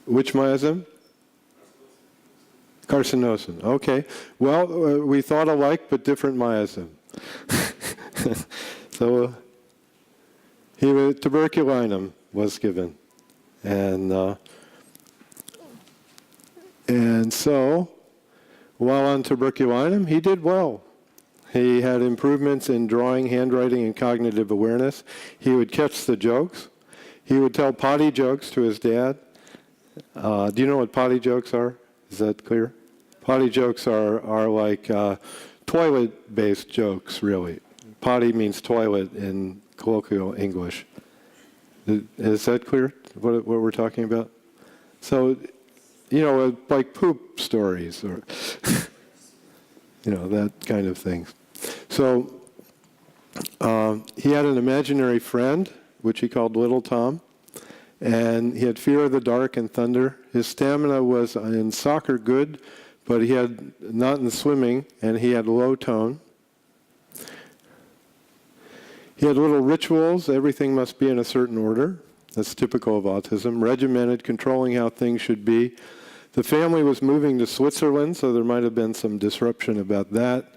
Which miasm? Carcinosin. Okay. Well, we thought alike, but different miasm. So tuberculinum was given, and so while on tuberculinum, he did well. He had improvements in drawing, handwriting, and cognitive awareness. He would catch the jokes. He would tell potty jokes to his dad. Do you know what potty jokes are? Is that clear? Potty jokes are like toilet-based jokes, really. Potty means toilet in colloquial English. Is that clear, what we're talking about? So, like poop stories or, that kind of thing. So he had an imaginary friend which he called Little Tom. And he had fear of the dark and thunder. His stamina was in soccer good, but he had not in swimming, and he had low tone. He had little rituals. Everything must be in a certain order. That's typical of autism. Regimented, controlling how things should be. The family was moving to Switzerland, so there might have been some disruption about that.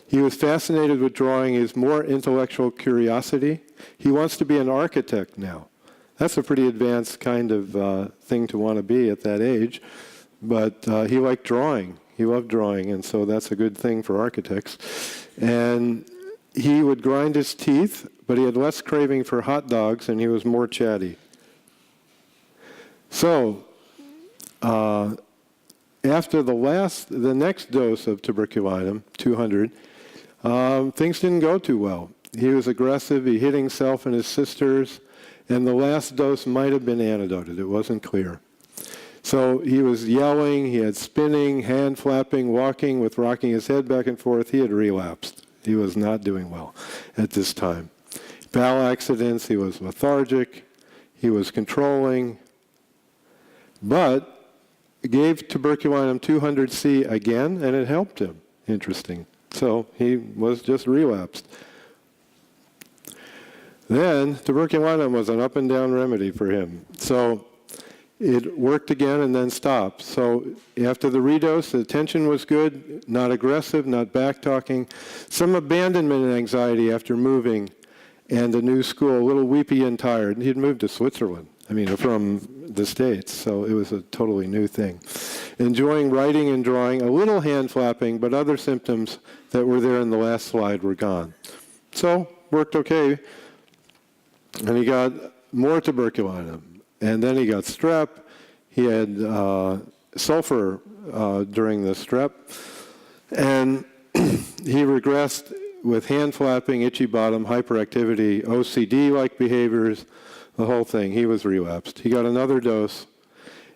He was fascinated with drawing. He has more intellectual curiosity. He wants to be an architect now. That's a pretty advanced kind of thing to want to be at that age. But he liked drawing. He loved drawing, and so that's a good thing for architects. And he would grind his teeth, but he had less craving for hot dogs, and he was more chatty. So, after the next dose of tuberculinum, 200, things didn't go too well. He was aggressive, he hit himself and his sisters, and the last dose might have been antidoted. It wasn't clear. So he was yelling, he had spinning, hand flapping, walking with rocking his head back and forth. He had relapsed. He was not doing well at this time. Bowel accidents, he was lethargic, he was controlling, but gave tuberculinum 200C again, and it helped him. Interesting. So he was just relapsed. Then tuberculinum was an up and down remedy for him. So it worked again and then stopped. So after the redose, the attention was good, not aggressive, not back-talking. Some abandonment and anxiety after moving and a new school, a little weepy and tired. He'd moved to Switzerland, from the States, so it was a totally new thing. Enjoying writing and drawing, a little hand flapping, but other symptoms that were there in the last slide were gone. So, worked okay. And he got more tuberculinum. And then he got strep. He had sulphur during the strep. And he regressed with hand flapping, itchy bottom, hyperactivity, OCD-like behaviors, the whole thing. He was relapsed. He got another dose.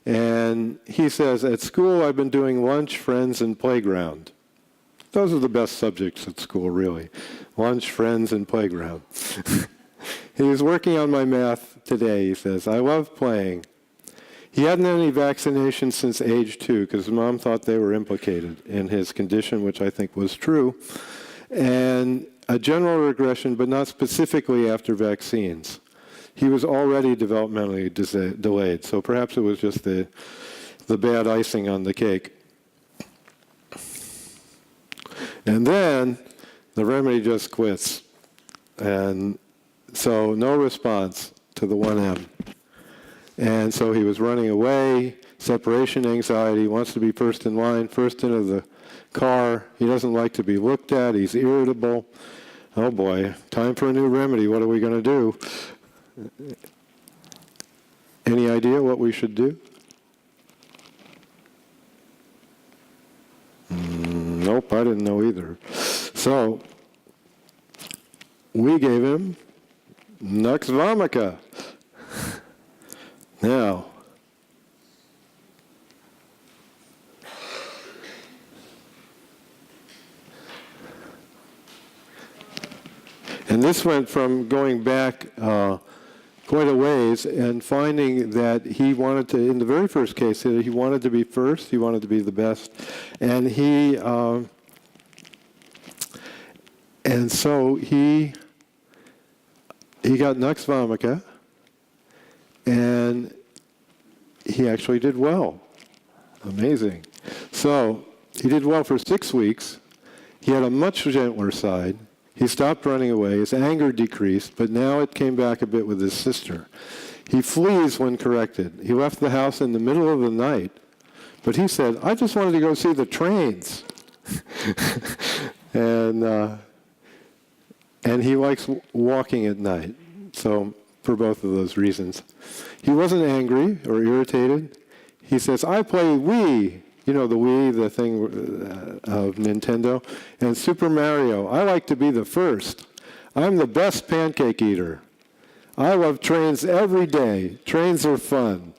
And he says, at school I've been doing lunch, friends, and playground. Those are the best subjects at school, really. Lunch, friends, and playground. He was working on my math today, he says. I love playing. He hadn't had any vaccinations since age 2 because his mom thought they were implicated in his condition, which I think was true. And a general regression, but not specifically after vaccines. He was already developmentally delayed, so perhaps it was just the bad icing on the cake. And then the remedy just quits. And so no response to the 1M. And so he was running away, separation anxiety, wants to be first in line, first into the car. He doesn't like to be looked at. He's irritable. Oh boy, time for a new remedy. What are we going to do? Any idea what we should do? Nope, I didn't know either. So we gave him Nux vomica. Now, and this went from going back quite a ways and finding that he wanted to, in the very first case, he wanted to be first, he wanted to be the best, and so he got Nux vomica, and he actually did well. Amazing. So he did well for 6 weeks. He had a much gentler side. He stopped running away. His anger decreased, but now it came back a bit with his sister. He flees when corrected. He left the house in the middle of the night, but he said, I just wanted to go see the trains. And he likes walking at night, so for both of those reasons. He wasn't angry or irritated. He says, I play Wii. You know, the Wii, the thing of Nintendo, and Super Mario. I like to be the first. I'm the best pancake eater. I love trains every day. Trains are fun.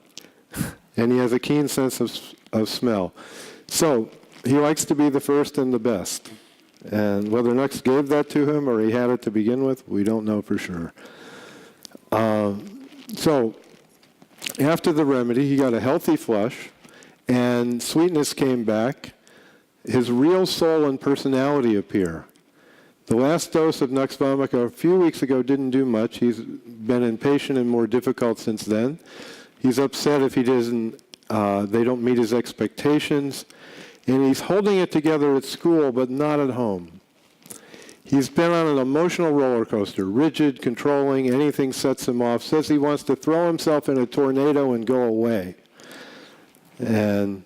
And he has a keen sense of smell. So he likes to be the first and the best. And whether Nux gave that to him or he had it to begin with, we don't know for sure. So after the remedy, he got a healthy flush, and sweetness came back. His real soul and personality appear. The last dose of Nux vomica a few weeks ago didn't do much. He's been impatient and more difficult since then. He's upset if he doesn't, they don't meet his expectations. And he's holding it together at school, but not at home. He's been on an emotional roller coaster, rigid, controlling, anything sets him off, says he wants to throw himself in a tornado and go away. And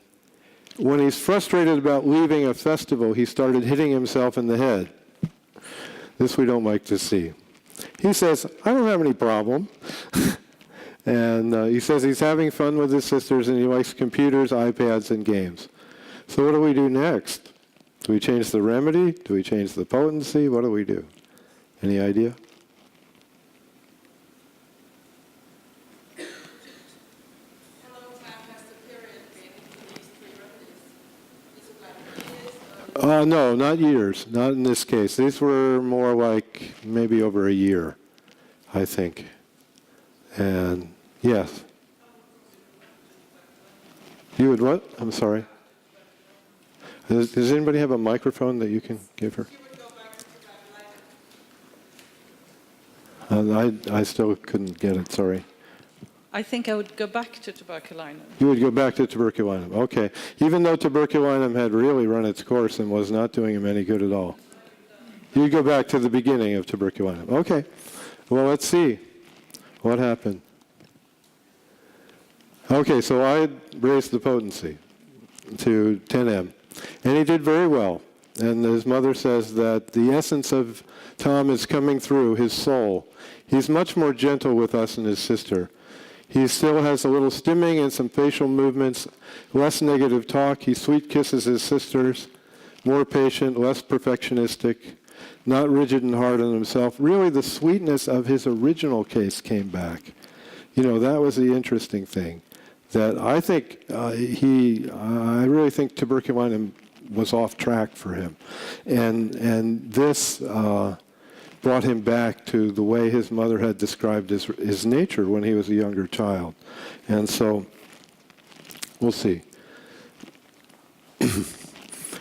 when he's frustrated about leaving a festival, he started hitting himself in the head. This we don't like to see. He says, I don't have any problem. And he says he's having fun with his sisters and he likes computers, iPads, and games. So what do we do next? Do we change the remedy? Do we change the potency? What do we do? Any idea? How long time has the period been for these 3 remedies? Is it like years? No, not years. Not in this case. These were more like maybe over a year, I think. And yes. You would what? I'm sorry. Does anybody have a microphone that you can give her? I still couldn't get it, sorry. I think I would go back to tuberculinum. You would go back to tuberculinum, okay. Even though tuberculinum had really run its course and was not doing him any good at all. You'd go back to the beginning of tuberculinum. Okay, well, let's see what happened. Okay, so I raised the potency to 10M. And he did very well. And his mother says that the essence of Tom is coming through, his soul. He's much more gentle with us and his sister. He still has a little stimming and some facial movements, less negative talk. He sweet kisses his sisters, more patient, less perfectionistic, not rigid and hard on himself. Really, the sweetness of his original case came back. You know, that was the interesting thing. That I think I really think tuberculinum was off track for him. And this brought him back to the way his mother had described his nature when he was a younger child. And so, we'll see.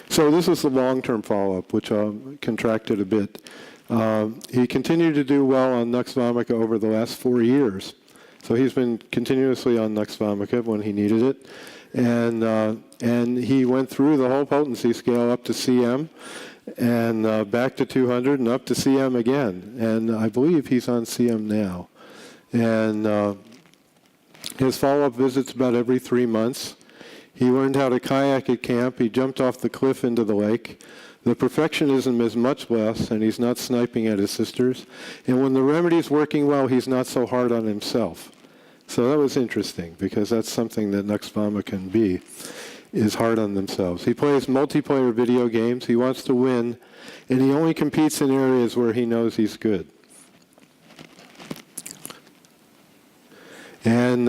So this was the long-term follow-up, which contracted a bit. He continued to do well on Nux vomica over the last 4 years. So he's been continuously on Nux vomica when he needed it. And he went through the whole potency scale up to CM, and back to 200, and up to CM again. And I believe he's on CM now. And his follow-up visits about every 3 months. He learned how to kayak at camp. He jumped off the cliff into the lake. The perfectionism is much less, and he's not sniping at his sisters. And when the remedy's working well, he's not so hard on himself. So that was interesting, because that's something that Nux vomica can be, is hard on themselves. He plays multiplayer video games. He wants to win, and he only competes in areas where he knows he's good. And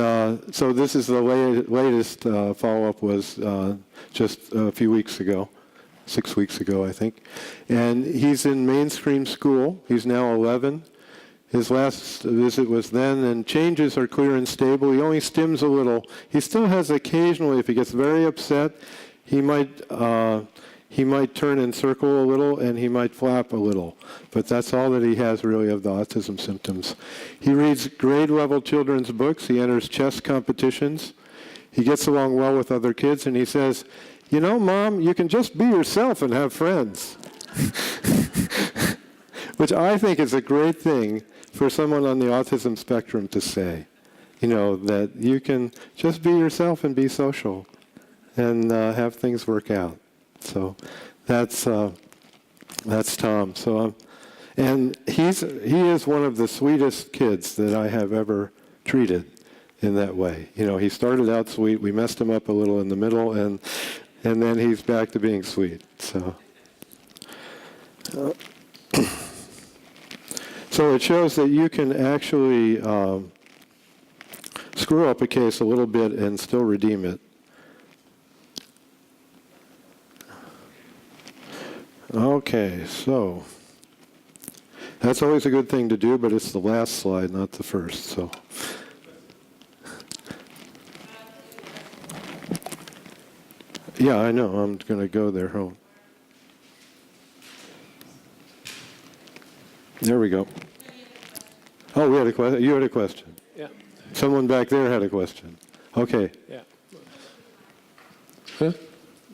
so this is the latest follow-up was just a few weeks ago. 6 weeks ago, I think. And he's in mainstream school. He's now 11. His last visit was then, and changes are clear and stable. He only stims a little. He still has occasionally, if he gets very upset, he might turn and circle a little, and he might flap a little. But that's all that he has really of the autism symptoms. He reads grade-level children's books. He enters chess competitions. He gets along well with other kids, and he says, you know, Mom, you can just be yourself and have friends. Which I think is a great thing for someone on the autism spectrum to say. You know, that you can just be yourself and be social and have things work out. So that's Tom. So, and he is one of the sweetest kids that I have ever treated in that way. You know, he started out sweet. We messed him up a little in the middle, and then he's back to being sweet. So, so it shows that you can actually screw up a case a little bit and still redeem it. Okay, so That's always a good thing to do, but it's the last slide, not the first. So. Yeah, I know. I'm going to go there. Oh. There we go. Oh, we had a question. You had a question. Yeah. Someone back there had a question. Okay. Yeah. Huh?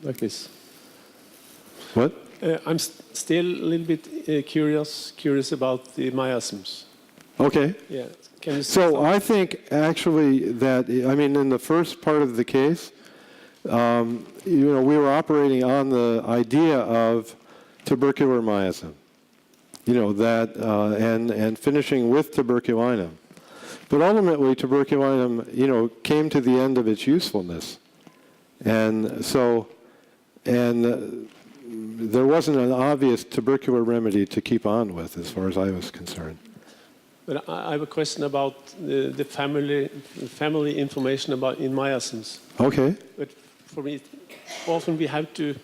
Like this. What? I'm still a little bit curious about the miasms. Okay. Yeah. Can you So I think actually that, I mean, in the first part of the case, we were operating on the idea of tubercular miasm, that, and finishing with tuberculinum. But ultimately, tuberculinum, came to the end of its usefulness. And so, there wasn't an obvious tubercular remedy to keep on with, as far as I was concerned. But I have a question about the family information about in miasms. Okay. But for me, often we have to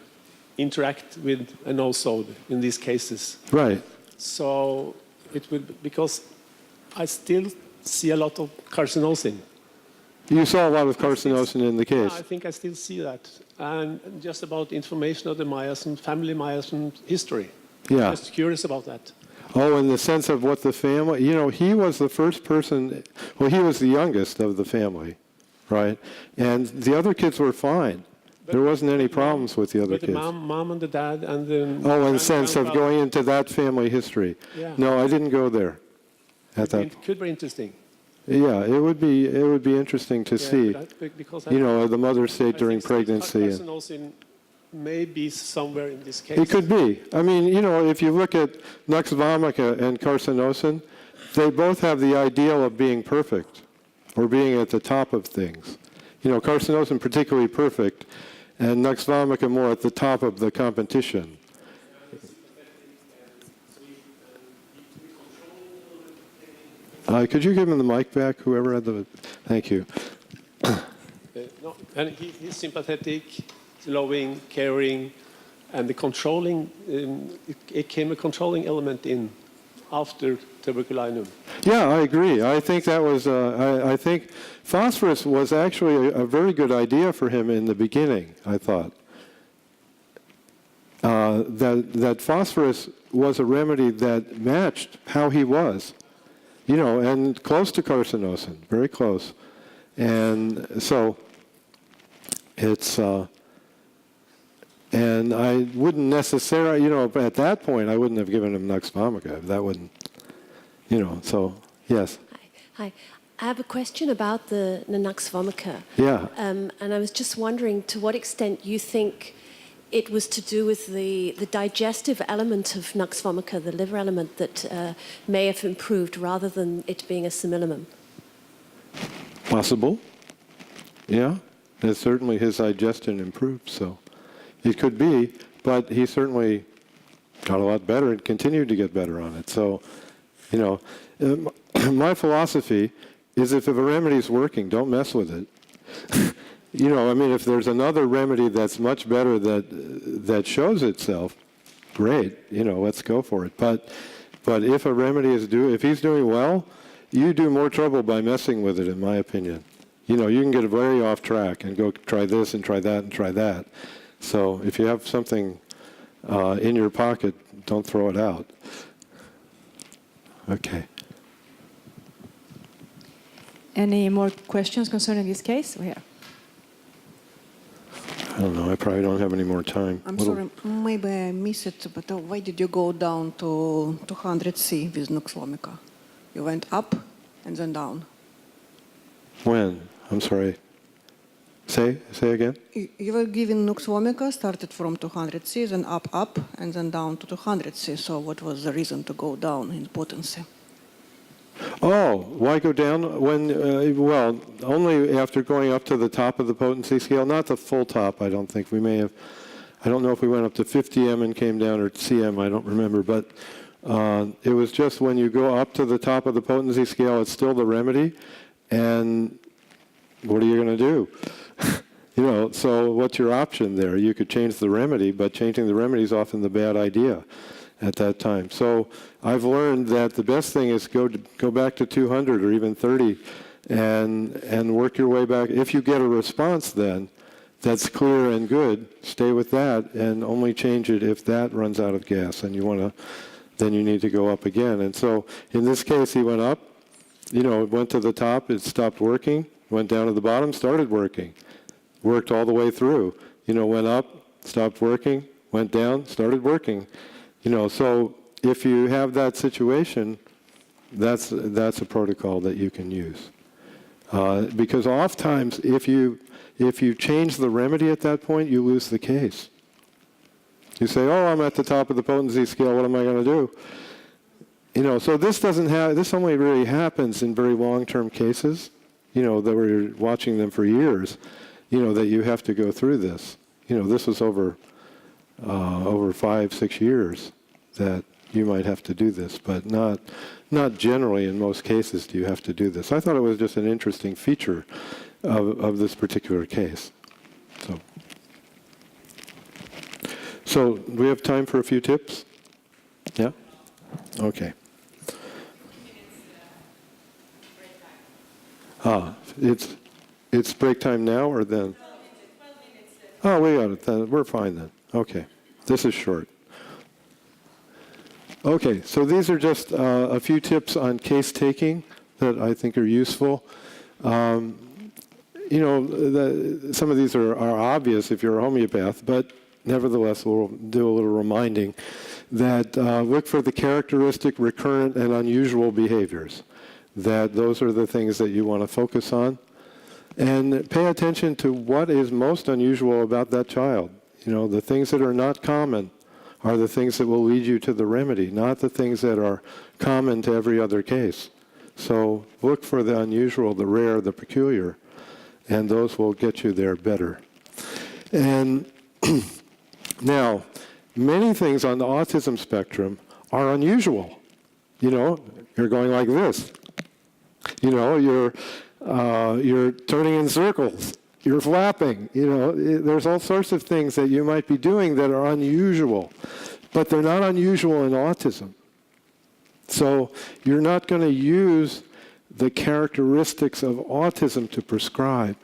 interact with an nosode in these cases. Right. So it would, because I still see a lot of carcinosin. You saw a lot of carcinosin in the case. I think I still see that. And just about information of the miasm, family miasm history. Yeah. Just curious about that. Oh, in the sense of what the family, he was the first person, well, he was the youngest of the family, right? And the other kids were fine. There wasn't any problems with the other kids. But the mom and the dad and the... Oh, in the sense of going into that family history. Yeah. No, I didn't go there. It could be interesting. Yeah, it would be interesting to see, the mother's state during pregnancy. Carcinosin may be somewhere in this case. It could be. I mean, if you look at nux vomica and carcinosin, they both have the ideal of being perfect or being at the top of things. Carcinosin particularly perfect, and nux vomica more at the top of the competition. Could you give him the mic back, whoever had the... Thank you. No, and he's sympathetic, loving, caring, and the controlling, it came a controlling element in after tuberculinum. Yeah, I agree. I think that was, I think phosphorus was actually a very good idea for him in the beginning, I thought. That phosphorus was a remedy that matched how he was, and close to carcinosin, very close. And so it's, and I wouldn't necessarily, at that point, I wouldn't have given him nux vomica. That wouldn't, so, yes. Hi. I have a question about the nux vomica. Yeah. And I was just wondering to what extent you think it was to do with the digestive element of nux vomica, the liver element, that may have improved rather than it being a simillimum. Possible. Yeah. And certainly his digestion improved, so it could be, but he certainly got a lot better and continued to get better on it. So, my philosophy is if a remedy is working, don't mess with it. If there's another remedy that's much better that shows itself, great, let's go for it. But if a remedy if he's doing well, you do more trouble by messing with it, in my opinion. You can get very off track and go try this and try that and try that. So if you have something in your pocket, don't throw it out. Okay. Any more questions concerning this case? Here. I don't know. I probably don't have any more time. I'm sorry. Maybe I missed it, but why did you go down to 200C with nux vomica? You went up and then down. When? I'm sorry. Say again? You were given nux vomica, started from 200C, then up, and then down to 200C. So what was the reason to go down in potency? Oh, why go down? When, well, only after going up to the top of the potency scale, not the full top, I don't think. We may have, I don't know if we went up to 50M and came down, or CM, I don't remember. But it was just when you go up to the top of the potency scale, it's still the remedy. And what are you going to do? So what's your option there? You could change the remedy, but changing the remedy is often the bad idea. at that time. So I've learned that the best thing is go back to 200 or even 30 and work your way back. If you get a response then that's clear and good, stay with that and only change it if that runs out of gas and then you need to go up again. And so in this case, he went up, it went to the top, it stopped working, went down to the bottom, started working, worked all the way through, went up, stopped working, went down, started working. So if you have that situation, that's a protocol that you can use. Because oftentimes, if you change the remedy at that point, you lose the case. You say, "Oh, I'm at the top of the potency scale. What am I going to do?" So this this only really happens in very long-term cases. That we're watching them for years. That you have to go through this. This was over 5-6 years that you might have to do this, but not generally in most cases do you have to do this. I thought it was just an interesting feature of this particular case. So do we have time for a few tips? Yeah? Okay. It's break time now or then? Oh, we got it then. We're fine then. Okay. This is short. Okay, so these are just a few tips on case taking that I think are useful. Some of these are obvious if you're a homeopath, but nevertheless, we'll do a little reminding that look for the characteristic, recurrent, and unusual behaviors. That those are the things that you want to focus on. And pay attention to what is most unusual about that child. The things that are not common are the things that will lead you to the remedy, not the things that are common to every other case. So look for the unusual, the rare, the peculiar, and those will get you there better. And now, many things on the autism spectrum are unusual. You're going like this. You're turning in circles. You're flapping. There's all sorts of things that you might be doing that are unusual, but they're not unusual in autism. So you're not going to use the characteristics of autism to prescribe.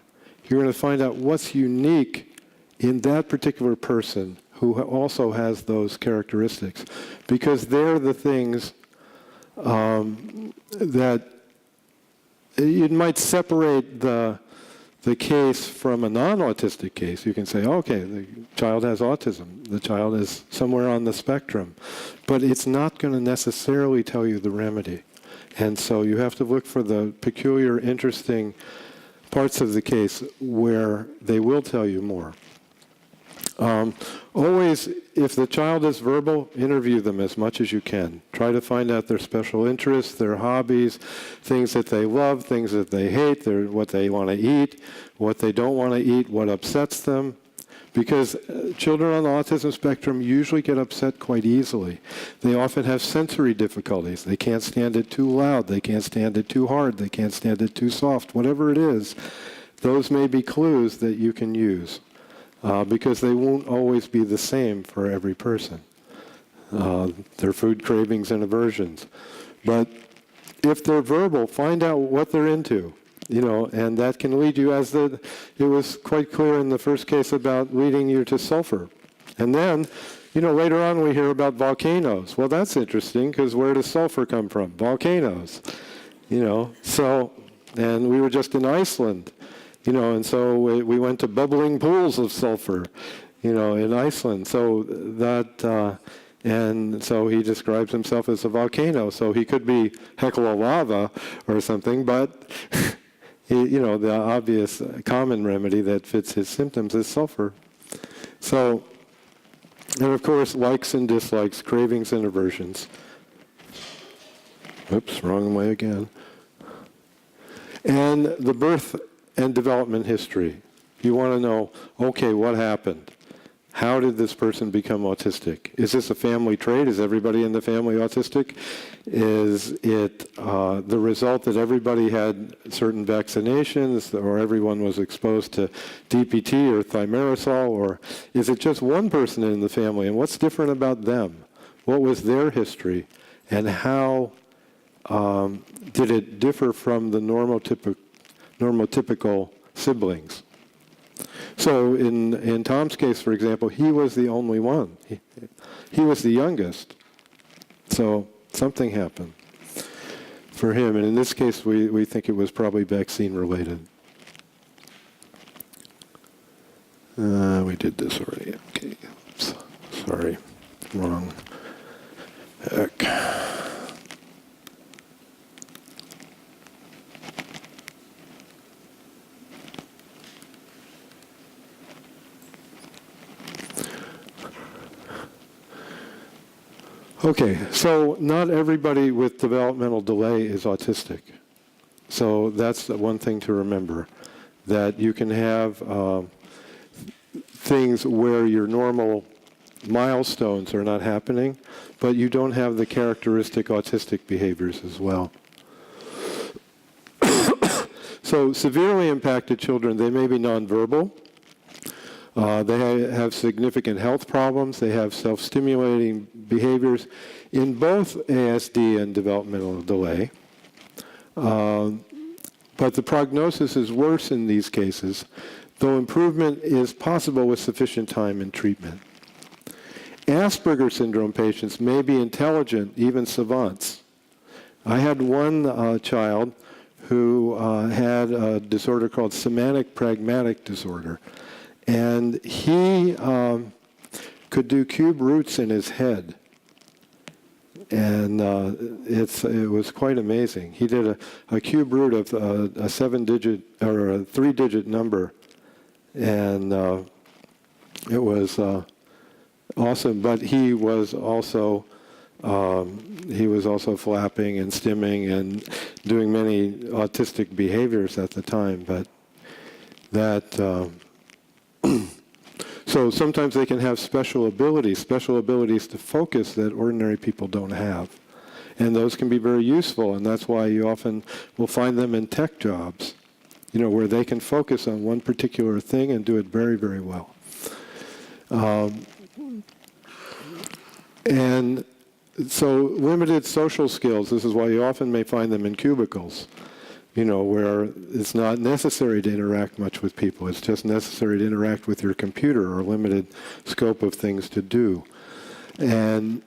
You're going to find out what's unique in that particular person who also has those characteristics, because they're the things that you might separate the case from a non-autistic case. You can say, okay, the child has autism. The child is somewhere on the spectrum. But it's not going to necessarily tell you the remedy. And so you have to look for the peculiar, interesting parts of the case where they will tell you more. Always, if the child is verbal, interview them as much as you can. Try to find out their special interests, their hobbies, things that they love, things that they hate, what they want to eat, what they don't want to eat, what upsets them. Because children on the autism spectrum usually get upset quite easily. They often have sensory difficulties. They can't stand it too loud. They can't stand it too hard. They can't stand it too soft. Whatever it is, those may be clues that you can use. Because they won't always be the same for every person. Their food cravings and aversions. But if they're verbal, find out what they're into, and that can lead you, it was quite clear in the first case about leading you to sulphur. And then, later on we hear about volcanoes. Well, that's interesting, because where does sulphur come from? Volcanoes. And we were just in Iceland. And so we went to bubbling pools of sulphur, in Iceland. So and so he describes himself as a volcano. So he could be Hecla lava or something, but, the obvious common remedy that fits his symptoms is sulphur. So, and of course, likes and dislikes, cravings and aversions. Oops, wrong way again. And the birth and development history. You want to know, okay, what happened? How did this person become autistic? Is this a family trait? Is everybody in the family autistic? Is it the result that everybody had certain vaccinations, or everyone was exposed to DPT or thimerosal? Or is it just one person in the family, and what's different about them? what was their history, and how did it differ from the normotypical siblings. So in Tom's case, for example, he was the only one. He was the youngest. So something happened for him. And in this case, we think it was probably vaccine related. We did this already. Okay. Oops. Sorry. Wrong. Heck. Okay, so not everybody with developmental delay is autistic. So that's one thing to remember, that you can have things where your normal milestones are not happening, but you don't have the characteristic autistic behaviors as well. So severely impacted children, they may be nonverbal. They have significant health problems. They have self-stimulating behaviors in both ASD and developmental delay. But the prognosis is worse in these cases, though improvement is possible with sufficient time and treatment. Asperger syndrome patients may be intelligent, even savants. I had one child who had a disorder called semantic pragmatic disorder. And he could do cube roots in his head. And it was quite amazing. He did a cube root of a 7-digit or a 3-digit number. And it was awesome. But he was also flapping and stimming and doing many autistic behaviors at the time. But that... So sometimes they can have special abilities to focus that ordinary people don't have. And those can be very useful, and that's why you often will find them in tech jobs, where they can focus on one particular thing and do it very, very well. And so limited social skills, this is why you often may find them in cubicles. Where it's not necessary to interact much with people. It's just necessary to interact with your computer or a limited scope of things to do. And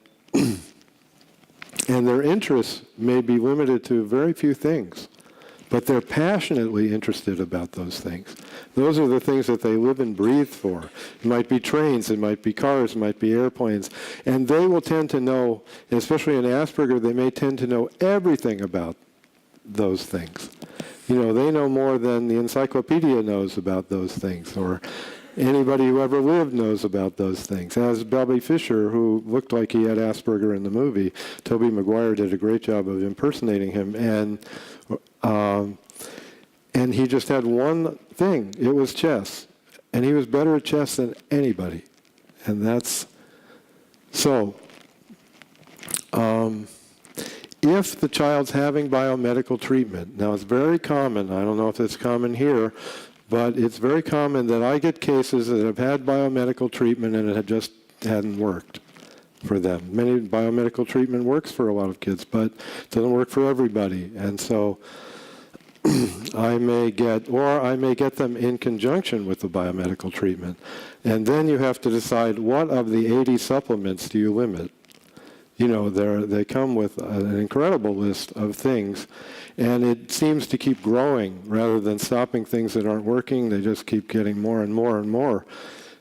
their interests may be limited to very few things, but they're passionately interested about those things. Those are the things that they live and breathe for. It might be trains, it might be cars, it might be airplanes. And they will tend to know, especially in Asperger, they may tend to know everything about those things. They know more than the encyclopedia knows about those things, or anybody who ever lived knows about those things. As Bobby Fischer, who looked like he had Asperger in the movie, Tobey Maguire did a great job of impersonating him, and he just had one thing. It was chess. And he was better at chess than anybody. And that's so. If the child's having biomedical treatment, now it's very common, I don't know if it's common here, but it's very common that I get cases that have had biomedical treatment and it just hadn't worked for them. Many biomedical treatment works for a lot of kids, but it doesn't work for everybody. And so I may get them in conjunction with the biomedical treatment. And then you have to decide what of the 80 supplements do you limit. They come with an incredible list of things, and it seems to keep growing rather than stopping things that aren't working. They just keep getting more and more and more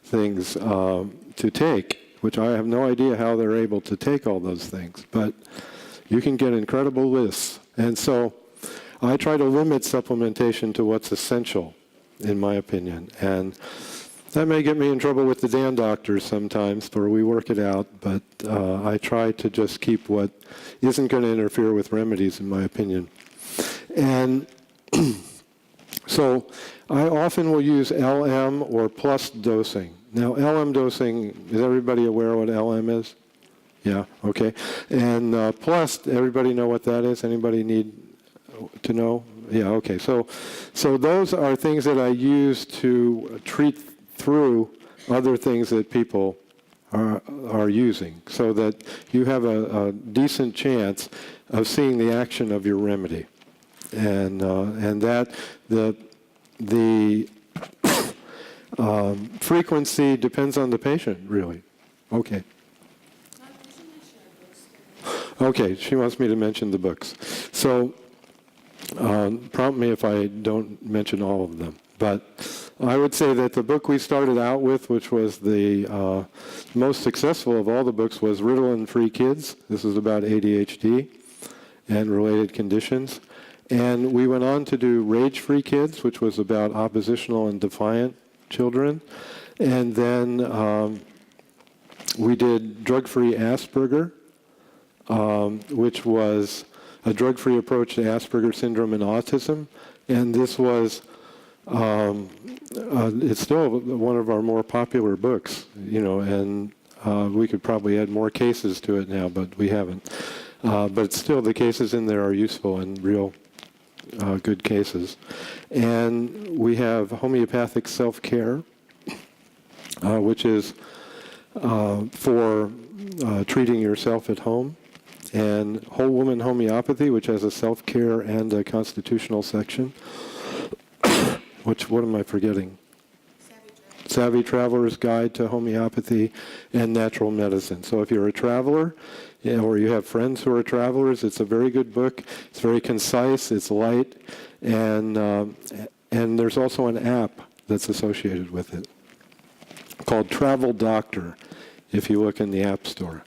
things to take, which I have no idea how they're able to take all those things. But you can get incredible lists. And so I try to limit supplementation to what's essential, in my opinion. And that may get me in trouble with the Dan doctors sometimes, but we work it out. But I try to just keep what isn't going to interfere with remedies, in my opinion. And so I often will use LM or plus dosing. Now, LM dosing, is everybody aware what LM is? Yeah, okay. And plus, everybody know what that is? Anybody need to know? Yeah, okay. So those are things that I use to treat through other things that people are using, so that you have a decent chance of seeing the action of your remedy, and that the frequency depends on the patient, really. Okay. Okay, she wants me to mention the books. So, prompt me if I don't mention all of them. But I would say that the book we started out with, which was the most successful of all the books, was Ritalin Free Kids. This is about ADHD and related conditions. And we went on to do Rage Free Kids, which was about oppositional and defiant children. And then we did Drug Free Asperger, which was a drug-free approach to Asperger Syndrome and Autism. And this was, it's still one of our more popular books, you know, and we could probably add more cases to it now, but we haven't. But still, the cases in there are useful and real good cases. And we have Homeopathic Self-Care, which is for treating yourself at home. And Whole Woman Homeopathy, which has a self-care and a constitutional section. What am I forgetting? Savvy Traveler's Guide to Homeopathy and Natural Medicine. So if you're a traveler, or you have friends who are travelers, it's a very good book. It's very concise, it's light, and there's also an app that's associated with it called Travel Doctor, if you look in the App Store.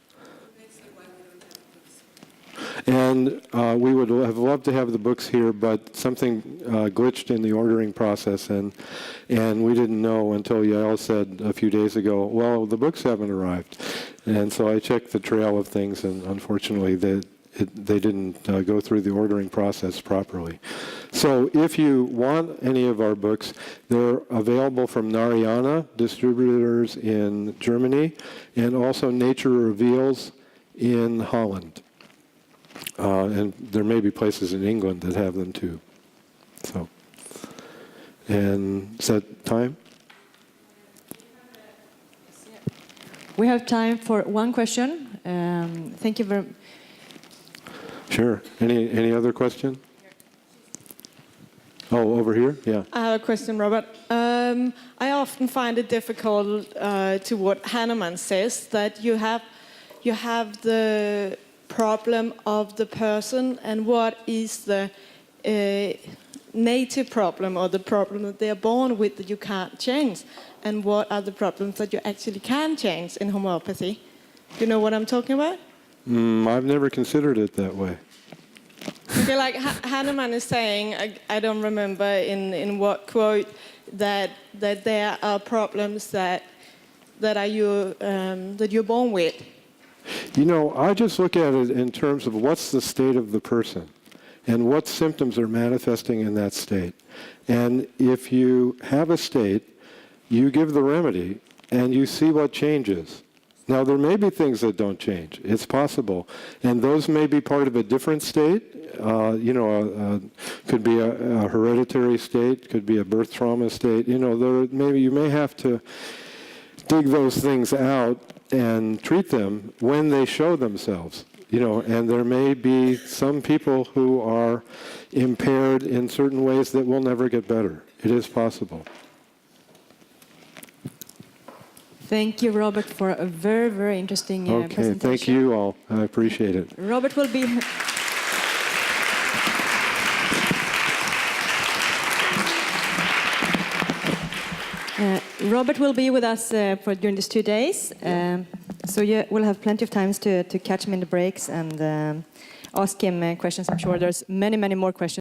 And we would have loved to have the books here, but something glitched in the ordering process, and we didn't know until Yael said a few days ago, well, the books haven't arrived. And so I checked the trail of things, and unfortunately they didn't go through the ordering process properly. So if you want any of our books, they're available from Narayana, distributors in Germany, and also Nature Reveals in Holland. And there may be places in England that have them too. So, and is that time? We have time for one question. Thank you very much. Sure. Any other question? Oh, over here? Yeah. I have a question, Robert. I often find it difficult to what Hahnemann says, that you have the problem of the person and what is the native problem or the problem that they are born with that you can't change, and what are the problems that you actually can change in homeopathy. Do you know what I'm talking about? I've never considered it that way. Okay, like Hahnemann is saying, I don't remember in what quote, that there are problems that you're born with. You know, I just look at it in terms of what's the state of the person and what symptoms are manifesting in that state. And if you have a state, you give the remedy and you see what changes. Now, there may be things that don't change. It's possible. And those may be part of a different state. Could be a hereditary state, could be a birth trauma state. You know, maybe you may have to dig those things out and treat them when they show themselves. You know, and there may be some people who are impaired in certain ways that will never get better. It is possible. Thank you, Robert, for a very, very interesting presentation. Okay, thank you all. I appreciate it. Robert will be... Robert will be with us during these 2 days, so you will have plenty of times to catch him in the breaks and ask him questions. I'm sure there's many, many more questions.